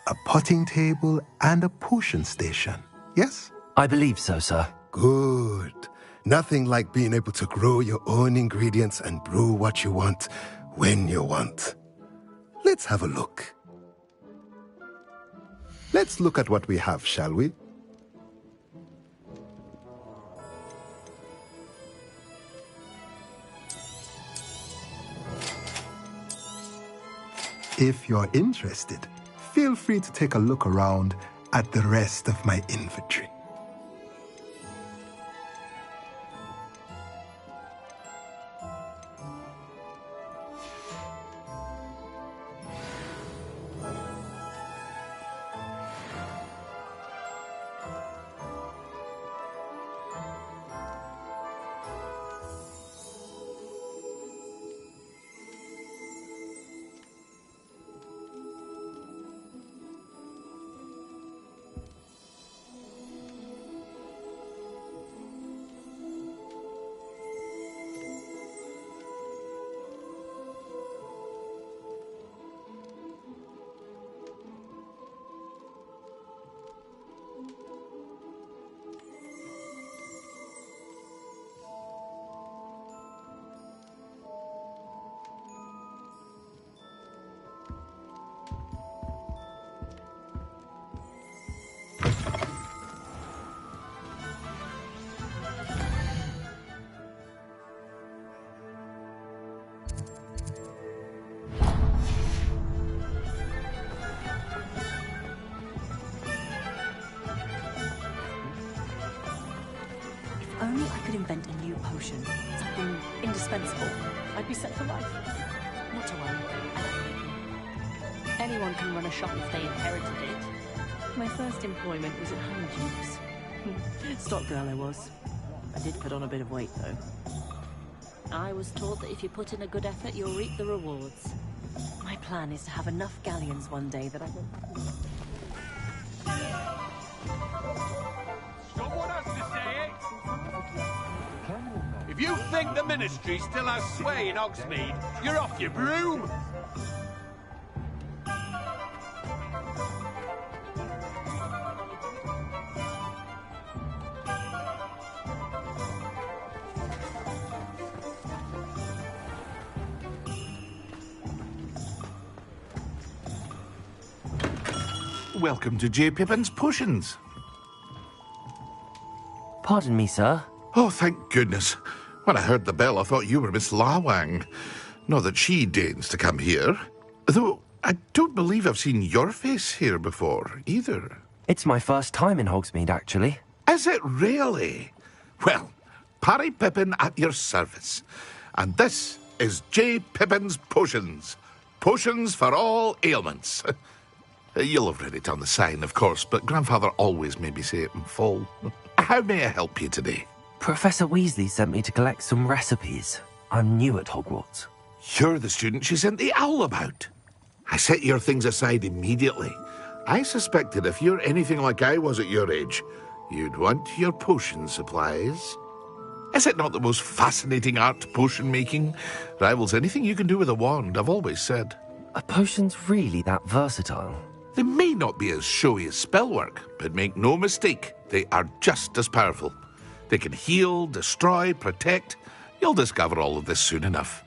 A potting table and a potion station, yes? I believe so, sir. Good. Nothing like being able to grow your own ingredients and brew what you want when you want. Let's have a look. Let's look at what we have, shall we? If you're interested, feel free to take a look around at the rest of my inventory. Only I could invent a new potion, something indispensable. I'd be set for life. Not to worry, I like baking. Anyone can run a shop if they inherited it. My first employment was at Honeydews. Stock girl I was. I did put on a bit of weight, though. I was taught that if you put in a good effort, you'll reap the rewards. My plan is to have enough galleons one day that I will... Someone has to say it! If you think the Ministry still has sway in Hogsmeade, you're off your broom! Welcome to J. Pippin's Potions. Pardon me, sir. Oh, thank goodness. When I heard the bell, I thought you were Miss Lawang. Not that she deigns to come here. Though, I don't believe I've seen your face here before, either. It's my first time in Hogsmeade, actually. Is it really? Well, Parry Pippin at your service. And this is J. Pippin's Potions. Potions for all ailments. You'll have read it on the sign, of course, but Grandfather always made me say it in full. How may I help you today? Professor Weasley sent me to collect some recipes. I'm new at Hogwarts. You're the student she sent the owl about. I set your things aside immediately. I suspected if you're anything like I was at your age, you'd want your potion supplies. Is it not the most fascinating art, potion making? Rivals anything you can do with a wand, I've always said. Are potions really that versatile? They may not be as showy as spellwork, but make no mistake, they are just as powerful. They can heal, destroy, protect. You'll discover all of this soon enough.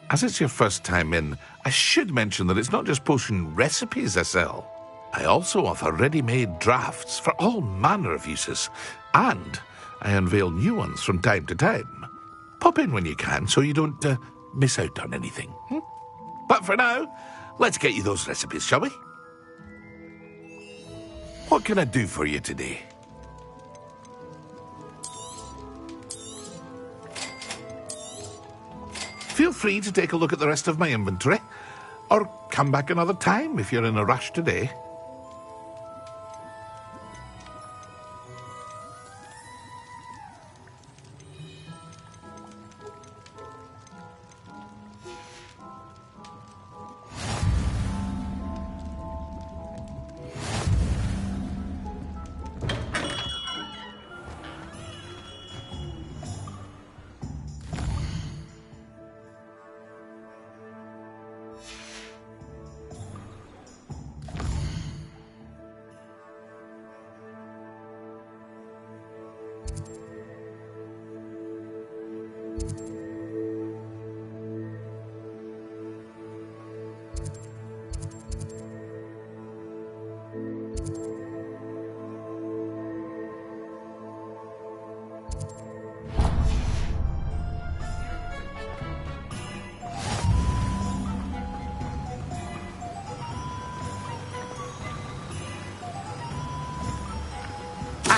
As it's your first time in, I should mention that it's not just potion recipes I sell. I also offer ready-made drafts for all manner of uses, and I unveil new ones from time to time. Pop in when you can so you don't miss out on anything. But for now, let's get you those recipes, shall we? What can I do for you today? Feel free to take a look at the rest of my inventory, or come back another time if you're in a rush today.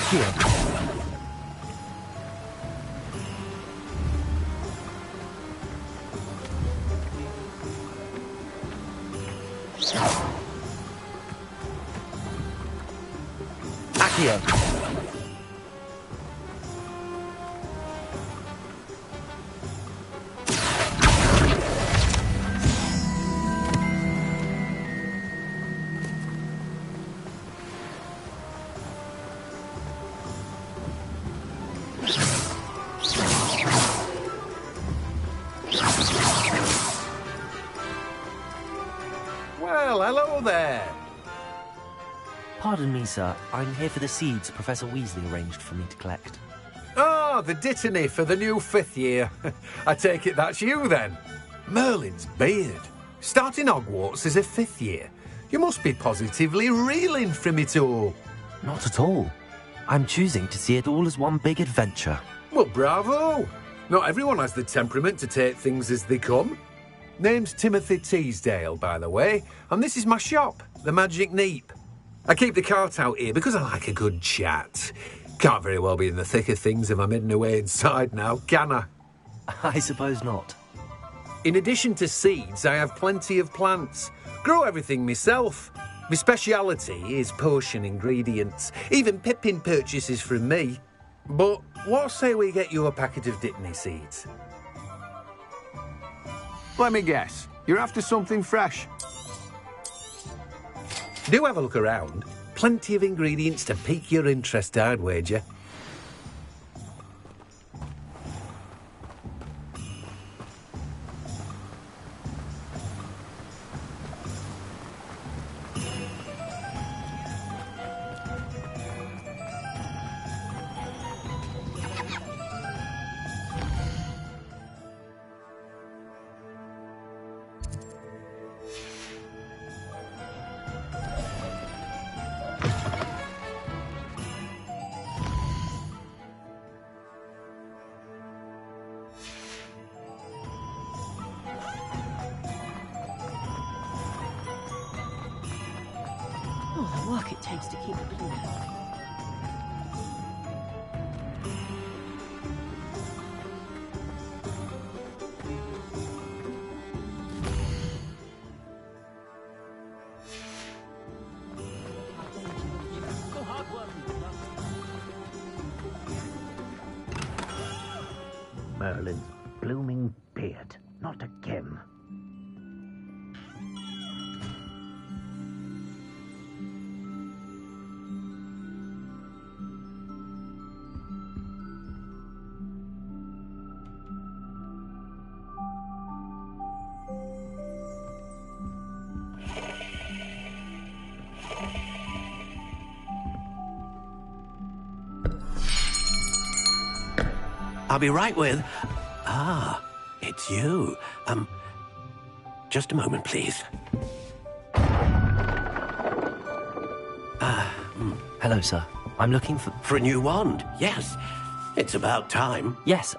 Accio. Accio. Well, hello there. Pardon me, sir. I'm here for the seeds Professor Weasley arranged for me to collect. Ah, the dittany for the new 5th year. I take it that's you, then. Merlin's beard. Starting Hogwarts as a 5th year. You must be positively reeling from it all. Not at all. I'm choosing to see it all as one big adventure. Well, bravo. Not everyone has the temperament to take things as they come. Name's Timothy Teasdale, by the way, and this is my shop, the Magic Neep. I keep the cart out here because I like a good chat. Can't very well be in the thick of things if I'm hidden away inside now, can I? I suppose not. In addition to seeds, I have plenty of plants. Grow everything myself. My speciality is potion ingredients. Even Pippin purchases from me. But what say we get you a packet of Dittany seeds? Let me guess. You're after something fresh. Do have a look around. Plenty of ingredients to pique your interest, I'd wager. Oh, the work it takes to keep it clean. Merlin's blooming beard. Not again. I'll be right with... Ah, it's you. Just a moment, please. Hello, sir. I'm looking for... For a new wand, yes. It's about time. Yes,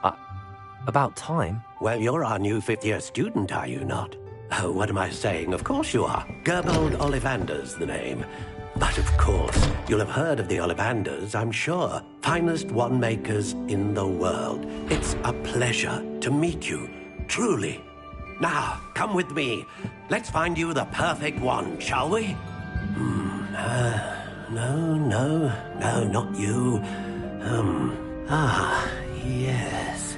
about time? Well, you're our new 5th-year student, are you not? Oh, what am I saying? Of course you are. Gerbold Ollivander's the name. But of course, you'll have heard of the Ollivanders, I'm sure. Finest wand makers in the world. It's a pleasure to meet you, truly. Now, come with me. Let's find you the perfect wand, shall we? No, not you. Yes.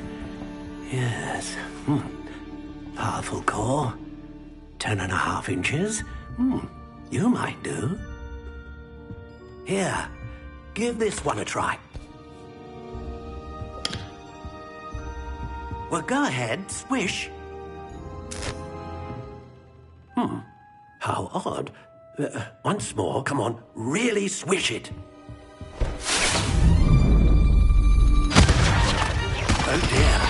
Powerful core. 10.5 inches. You might do. Here, give this one a try. Well, go ahead, swish. How odd. Once more, come on, really swish it. Oh dear.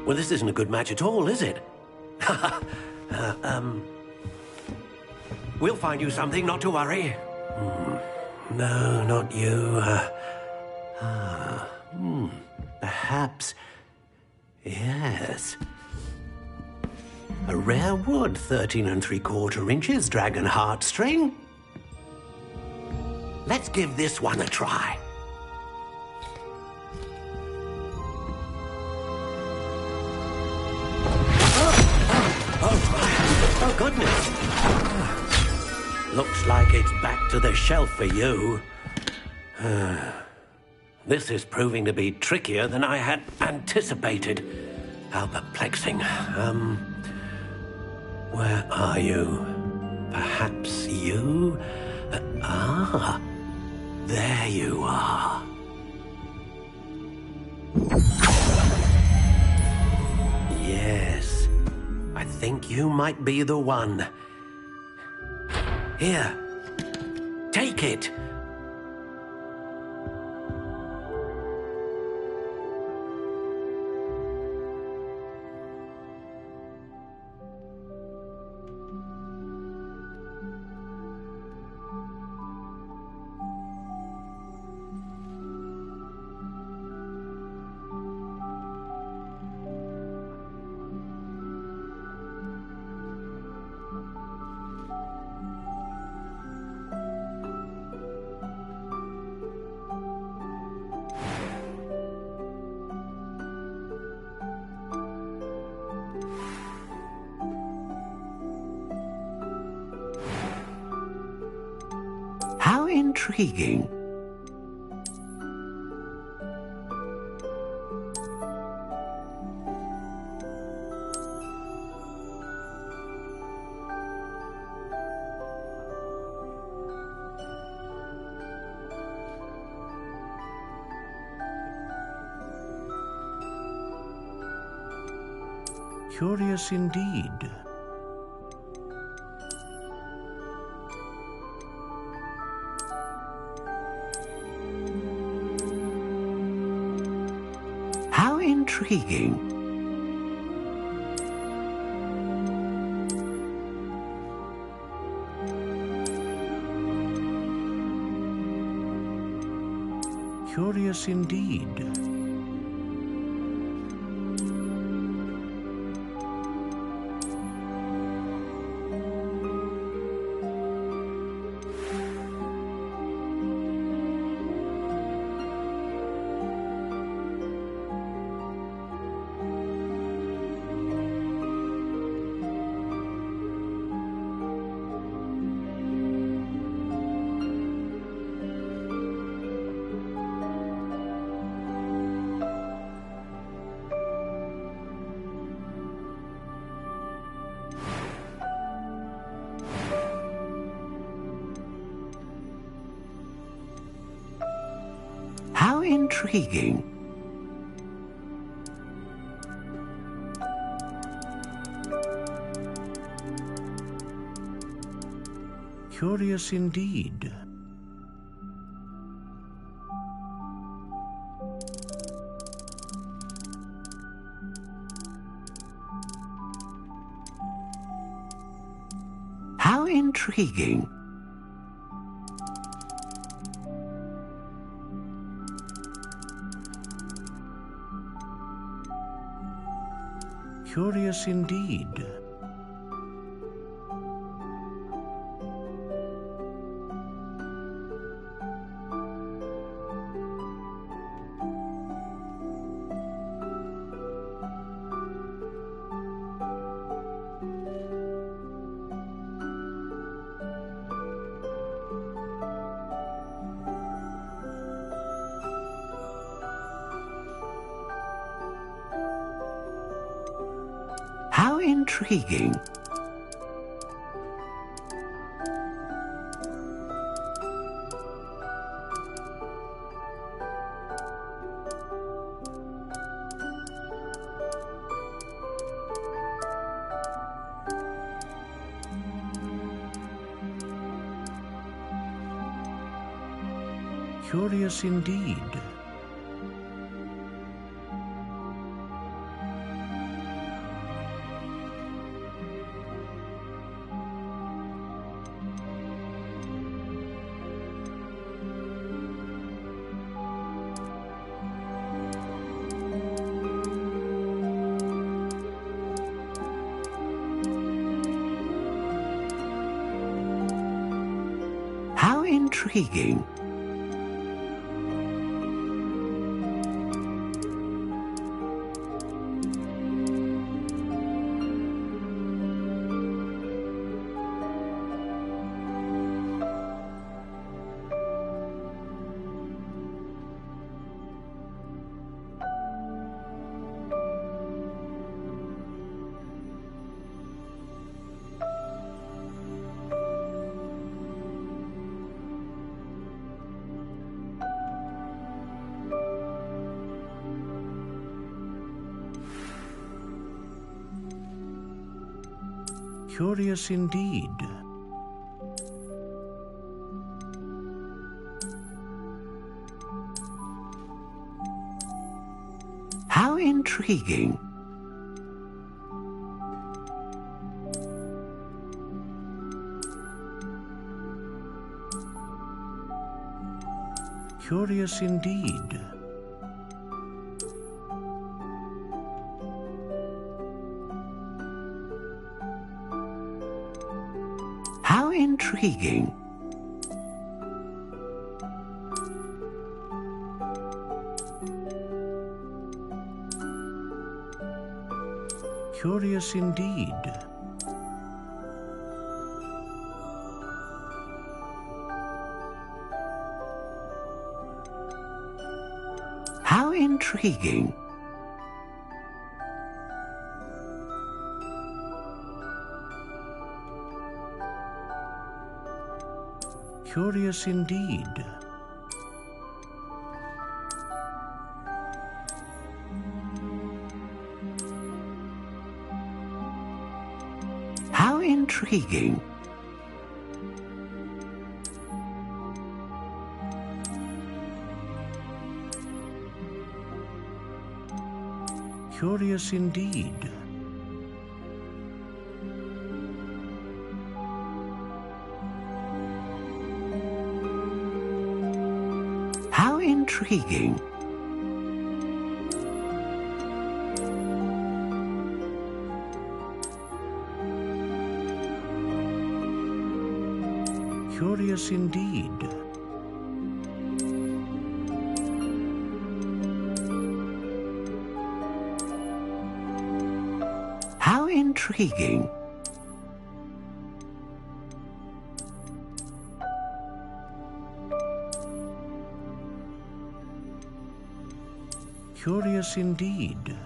Well, this isn't a good match at all, is it? We'll find you something, not to worry. No, not you. Perhaps... Yes. A rare wood, 13 3/4 inches, dragon heartstring. Let's give this one a try. Oh, goodness. Looks like it's back to the shelf for you. This is proving to be trickier than I had anticipated. How perplexing. Where are you? Perhaps you? There you are. Yes, I think you might be the one. Here, take it. How intriguing. Curious indeed. How intriguing. Curious indeed. How intriguing. Curious indeed. How intriguing. Curious indeed. How intriguing. Curious indeed. How intriguing. Curious indeed. How intriguing. Curious indeed. How intriguing. Curious indeed. How intriguing. Curious indeed. How intriguing. Curious indeed. How intriguing. Curious indeed. How intriguing. Curious indeed.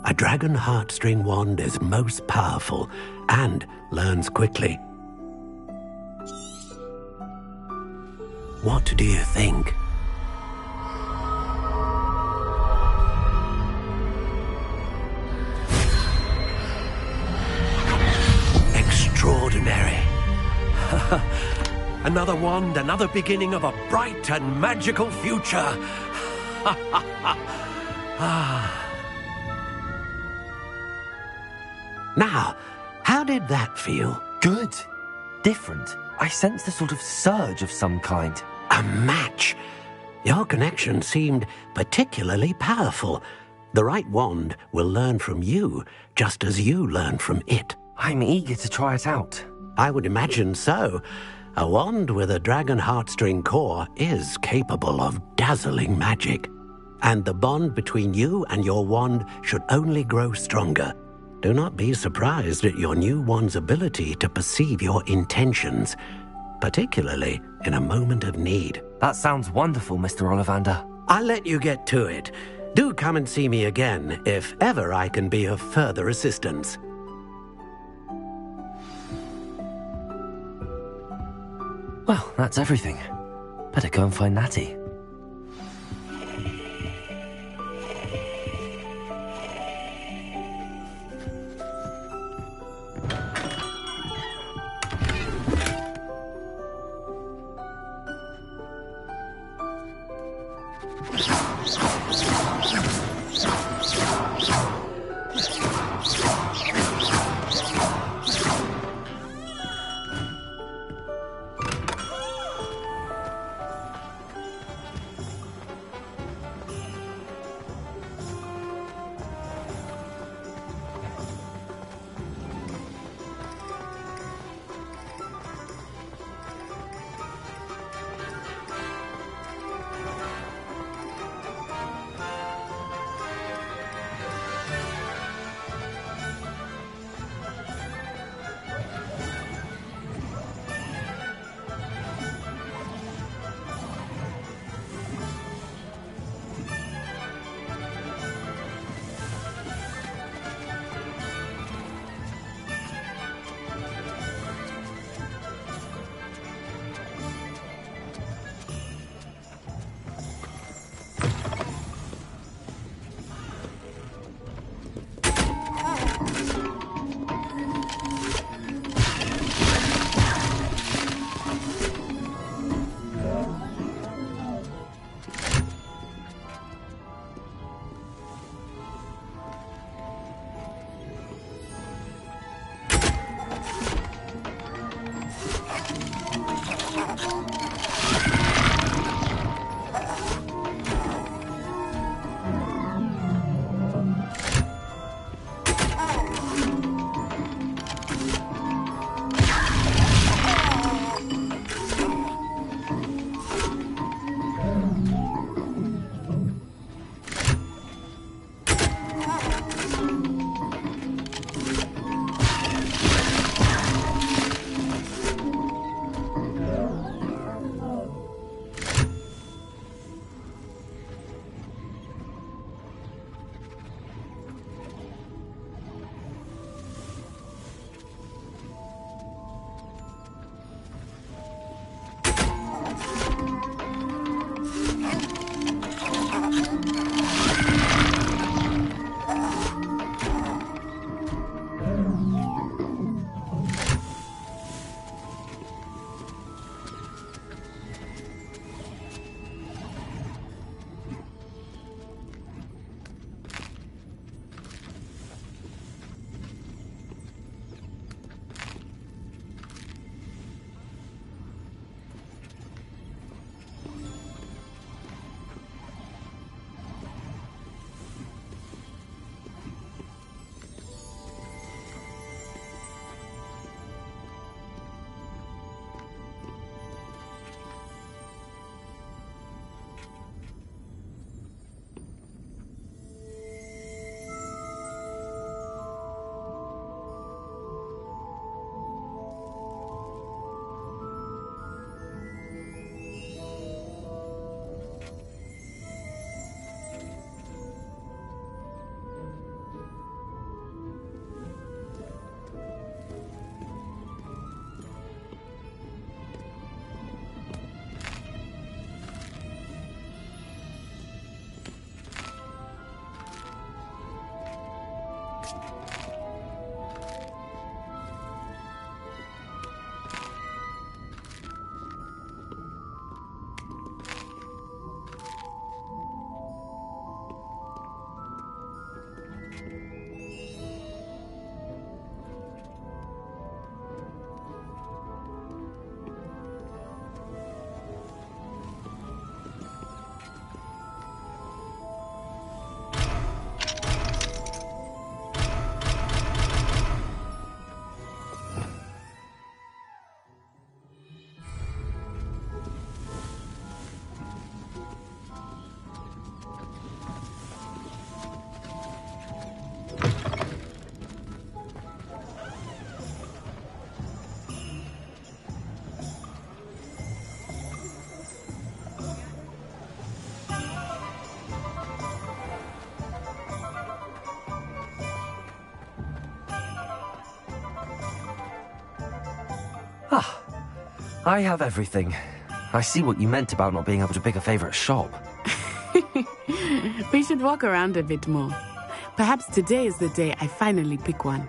A dragon heartstring wand is most powerful and learns quickly. What do you think? Extraordinary. Another wand, another beginning of a bright and magical future. Now, how did that feel? Good. Different. I sensed a sort of surge of some kind. A match. Your connection seemed particularly powerful. The right wand will learn from you, just as you learn from it. I'm eager to try it out. I would imagine so. A wand with a dragon heartstring core is capable of dazzling magic. And the bond between you and your wand should only grow stronger. Do not be surprised at your new wand's ability to perceive your intentions, particularly in a moment of need. That sounds wonderful, Mr. Ollivander. I'll let you get to it. Do come and see me again if ever I can be of further assistance. Well, that's everything. Better go and find Natty. I have everything. I see what you meant about not being able to pick a favorite shop. We should walk around a bit more. Perhaps today is the day I finally pick one.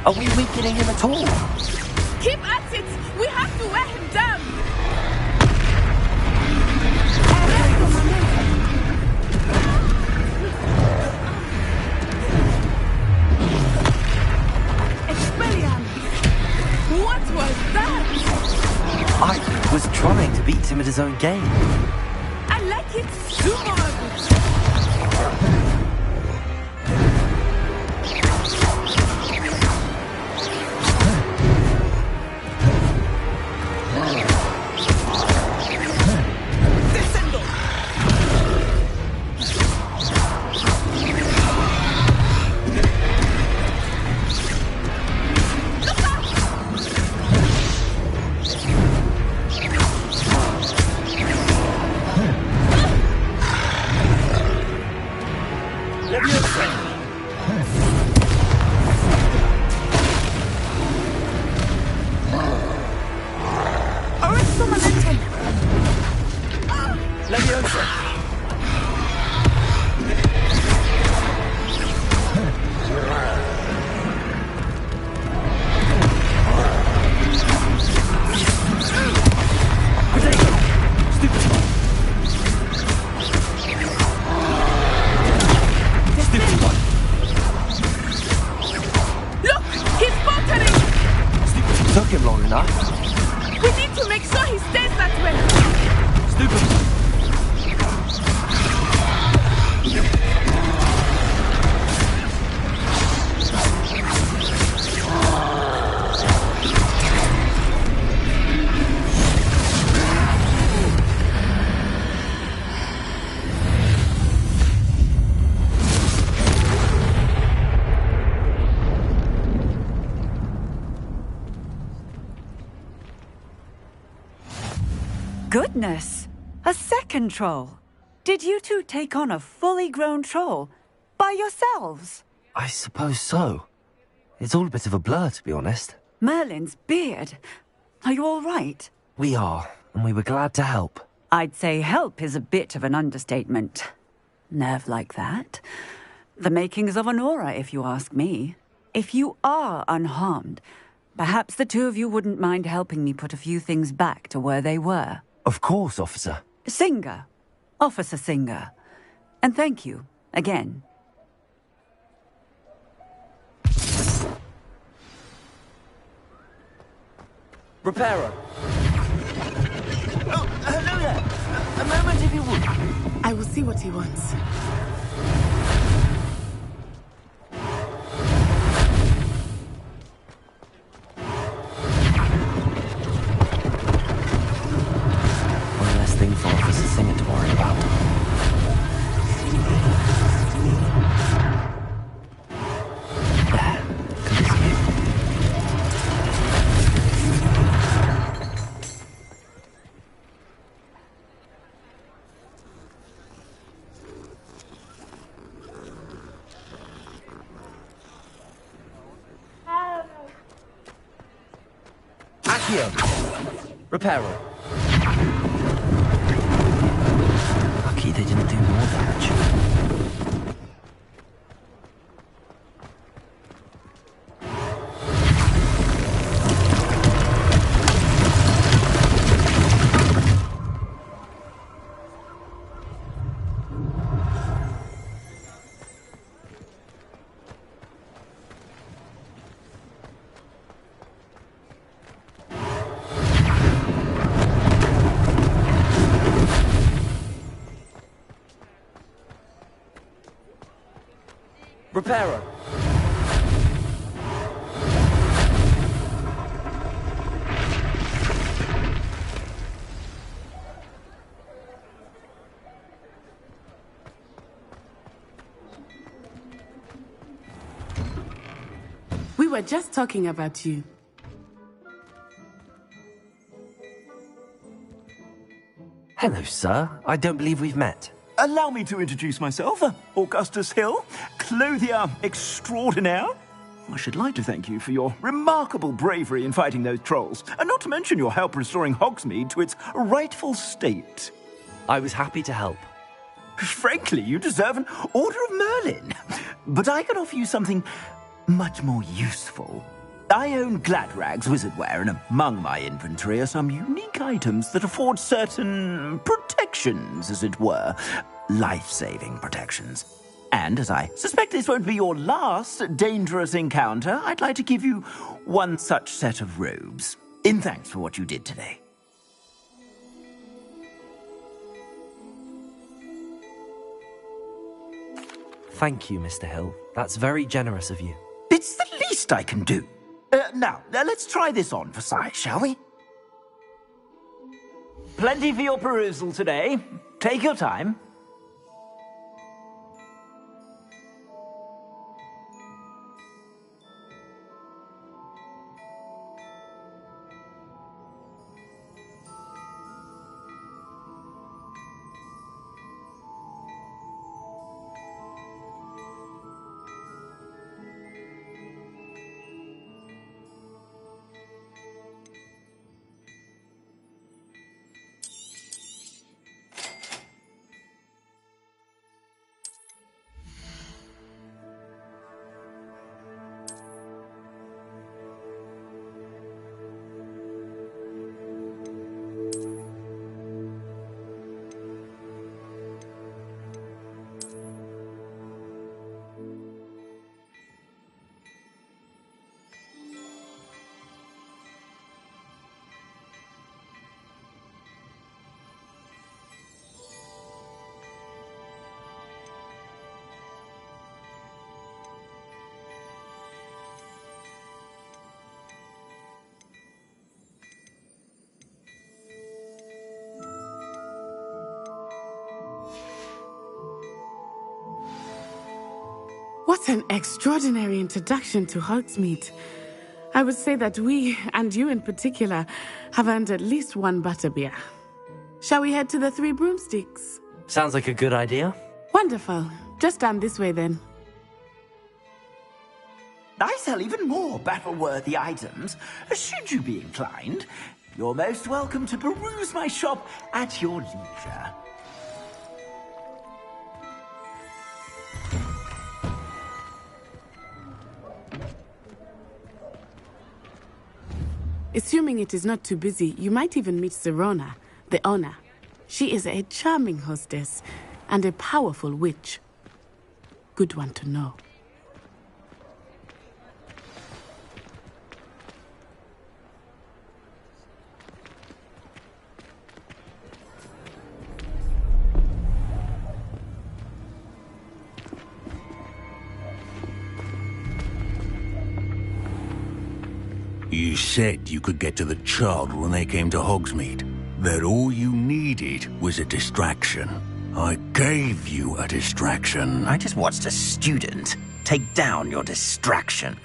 Are we weakening him at all? Keep at it! We have to wear him down! Expelliarmus! What was that? I was trying to beat him at his own game. I like it! Do more of it! Goodness! A second troll! Did you two take on a fully grown troll? By yourselves? I suppose so. It's all a bit of a blur, to be honest. Merlin's beard. Are you all right? We are, and we were glad to help. I'd say help is a bit of an understatement. Nerve like that. The makings of an aura, if you ask me. If you are unharmed, perhaps the two of you wouldn't mind helping me put a few things back to where they were. Of course, officer. Singer. Officer Singer. And thank you, again. Repairer. Oh, hello there. A moment, if you would. I will see what he wants. One less thing for Officer Singer to worry about. Repairer. Lucky they didn't do more damage. Reparo. We were just talking about you. Hello, sir. I don't believe we've met. Allow me to introduce myself, Augustus Hill, clothier extraordinaire. I should like to thank you for your remarkable bravery in fighting those trolls, and not to mention your help restoring Hogsmeade to its rightful state. I was happy to help. Frankly, you deserve an Order of Merlin. But I can offer you something much more useful. I own Gladrag's wizardware, and among my inventory are some unique items that afford certain protections, as it were. Life-saving protections. And as I suspect this won't be your last dangerous encounter, I'd like to give you one such set of robes, in thanks for what you did today. Thank you, Mr. Hill. That's very generous of you. It's the least I can do. Now, let's try this on for size, shall we? Plenty for your perusal today. Take your time. What an extraordinary introduction to Hogsmeade. I would say that we, and you in particular, have earned at least one butterbeer. Shall we head to the Three Broomsticks? Sounds like a good idea. Wonderful. Just down this way then. I sell even more battle-worthy items. Should you be inclined, you're most welcome to peruse my shop at your leisure. Assuming it is not too busy, you might even meet Sirona, the owner. She is a charming hostess and a powerful witch. Good one to know. You said you could get to the child when they came to Hogsmeade. That all you needed was a distraction. I gave you a distraction. I just watched a student take down your distraction.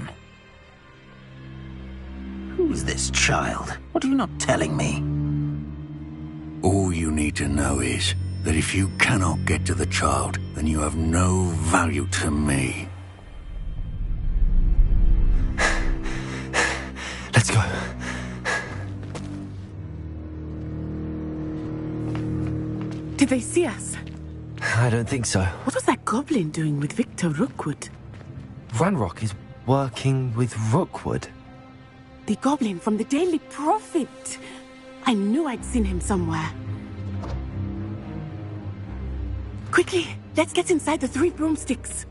Who's this child? What are you not telling me? All you need to know is that if you cannot get to the child, then you have no value to me. Let's go. Did they see us? I don't think so. What was that goblin doing with Victor Rookwood? Ranrock is working with Rookwood. The goblin from the Daily Prophet. I knew I'd seen him somewhere. Quickly, let's get inside the Three Broomsticks.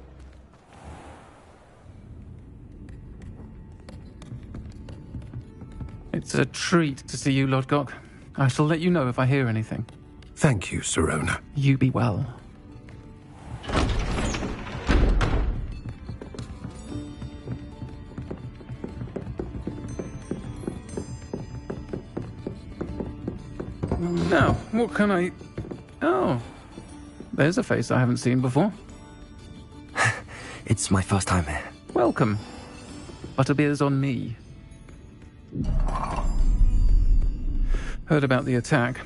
It's a treat to see you, Lodgok. I shall let you know if I hear anything. Thank you, Sirona. You be well. Now, what can I... Oh, there's a face I haven't seen before. It's my first time here. Welcome. Butterbeer's on me. Heard about the attack.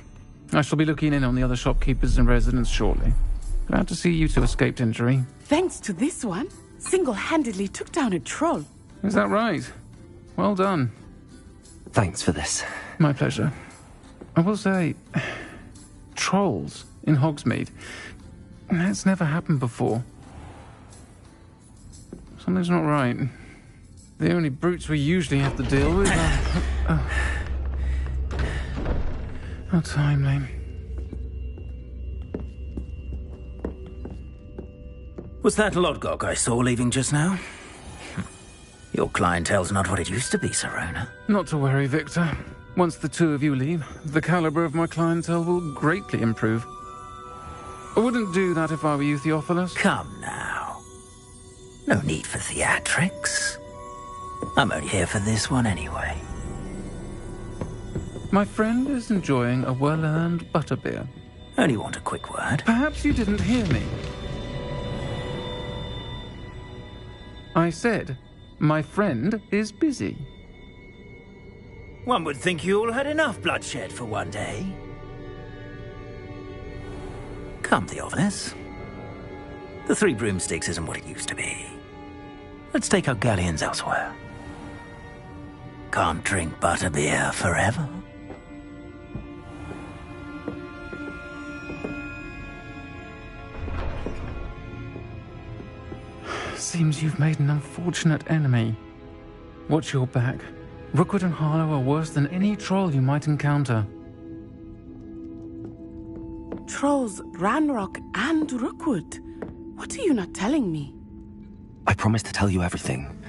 I shall be looking in on the other shopkeepers and residents shortly. Glad to see you two escaped injury. Thanks to this one, single-handedly took down a troll. Is that right? Well done. Thanks for this. My pleasure. I will say, trolls in Hogsmeade. That's never happened before. Something's not right. The only brutes we usually have to deal with are... How timely. Was that Lodgok I saw leaving just now? Your clientele's not what it used to be, Serona. Not to worry, Victor. Once the two of you leave, the caliber of my clientele will greatly improve. I wouldn't do that if I were you, Theophilus. Come now. No need for theatrics. I'm only here for this one anyway. My friend is enjoying a well-earned butterbeer. Only want a quick word. Perhaps you didn't hear me. I said, my friend is busy. One would think you all had enough bloodshed for one day. Come, Theophilus. The Three Broomsticks isn't what it used to be. Let's take our galleons elsewhere. Can't drink butterbeer forever. Seems you've made an unfortunate enemy. Watch your back. Rookwood and Harlow are worse than any troll you might encounter. Trolls, Ranrock, and Rookwood. What are you not telling me? I promised to tell you everything,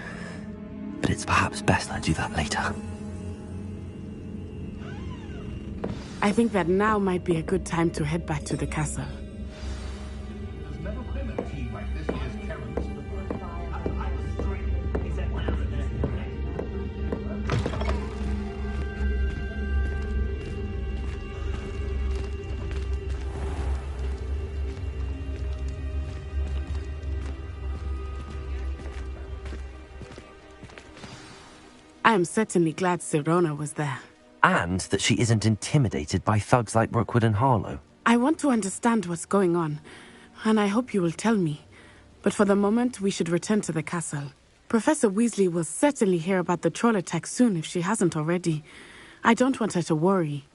but it's perhaps best I do that later. I think that now might be a good time to head back to the castle. I am certainly glad Serona was there. And that she isn't intimidated by thugs like Rookwood and Harlow. I want to understand what's going on, and I hope you will tell me. But for the moment, we should return to the castle. Professor Weasley will certainly hear about the troll attack soon if she hasn't already. I don't want her to worry.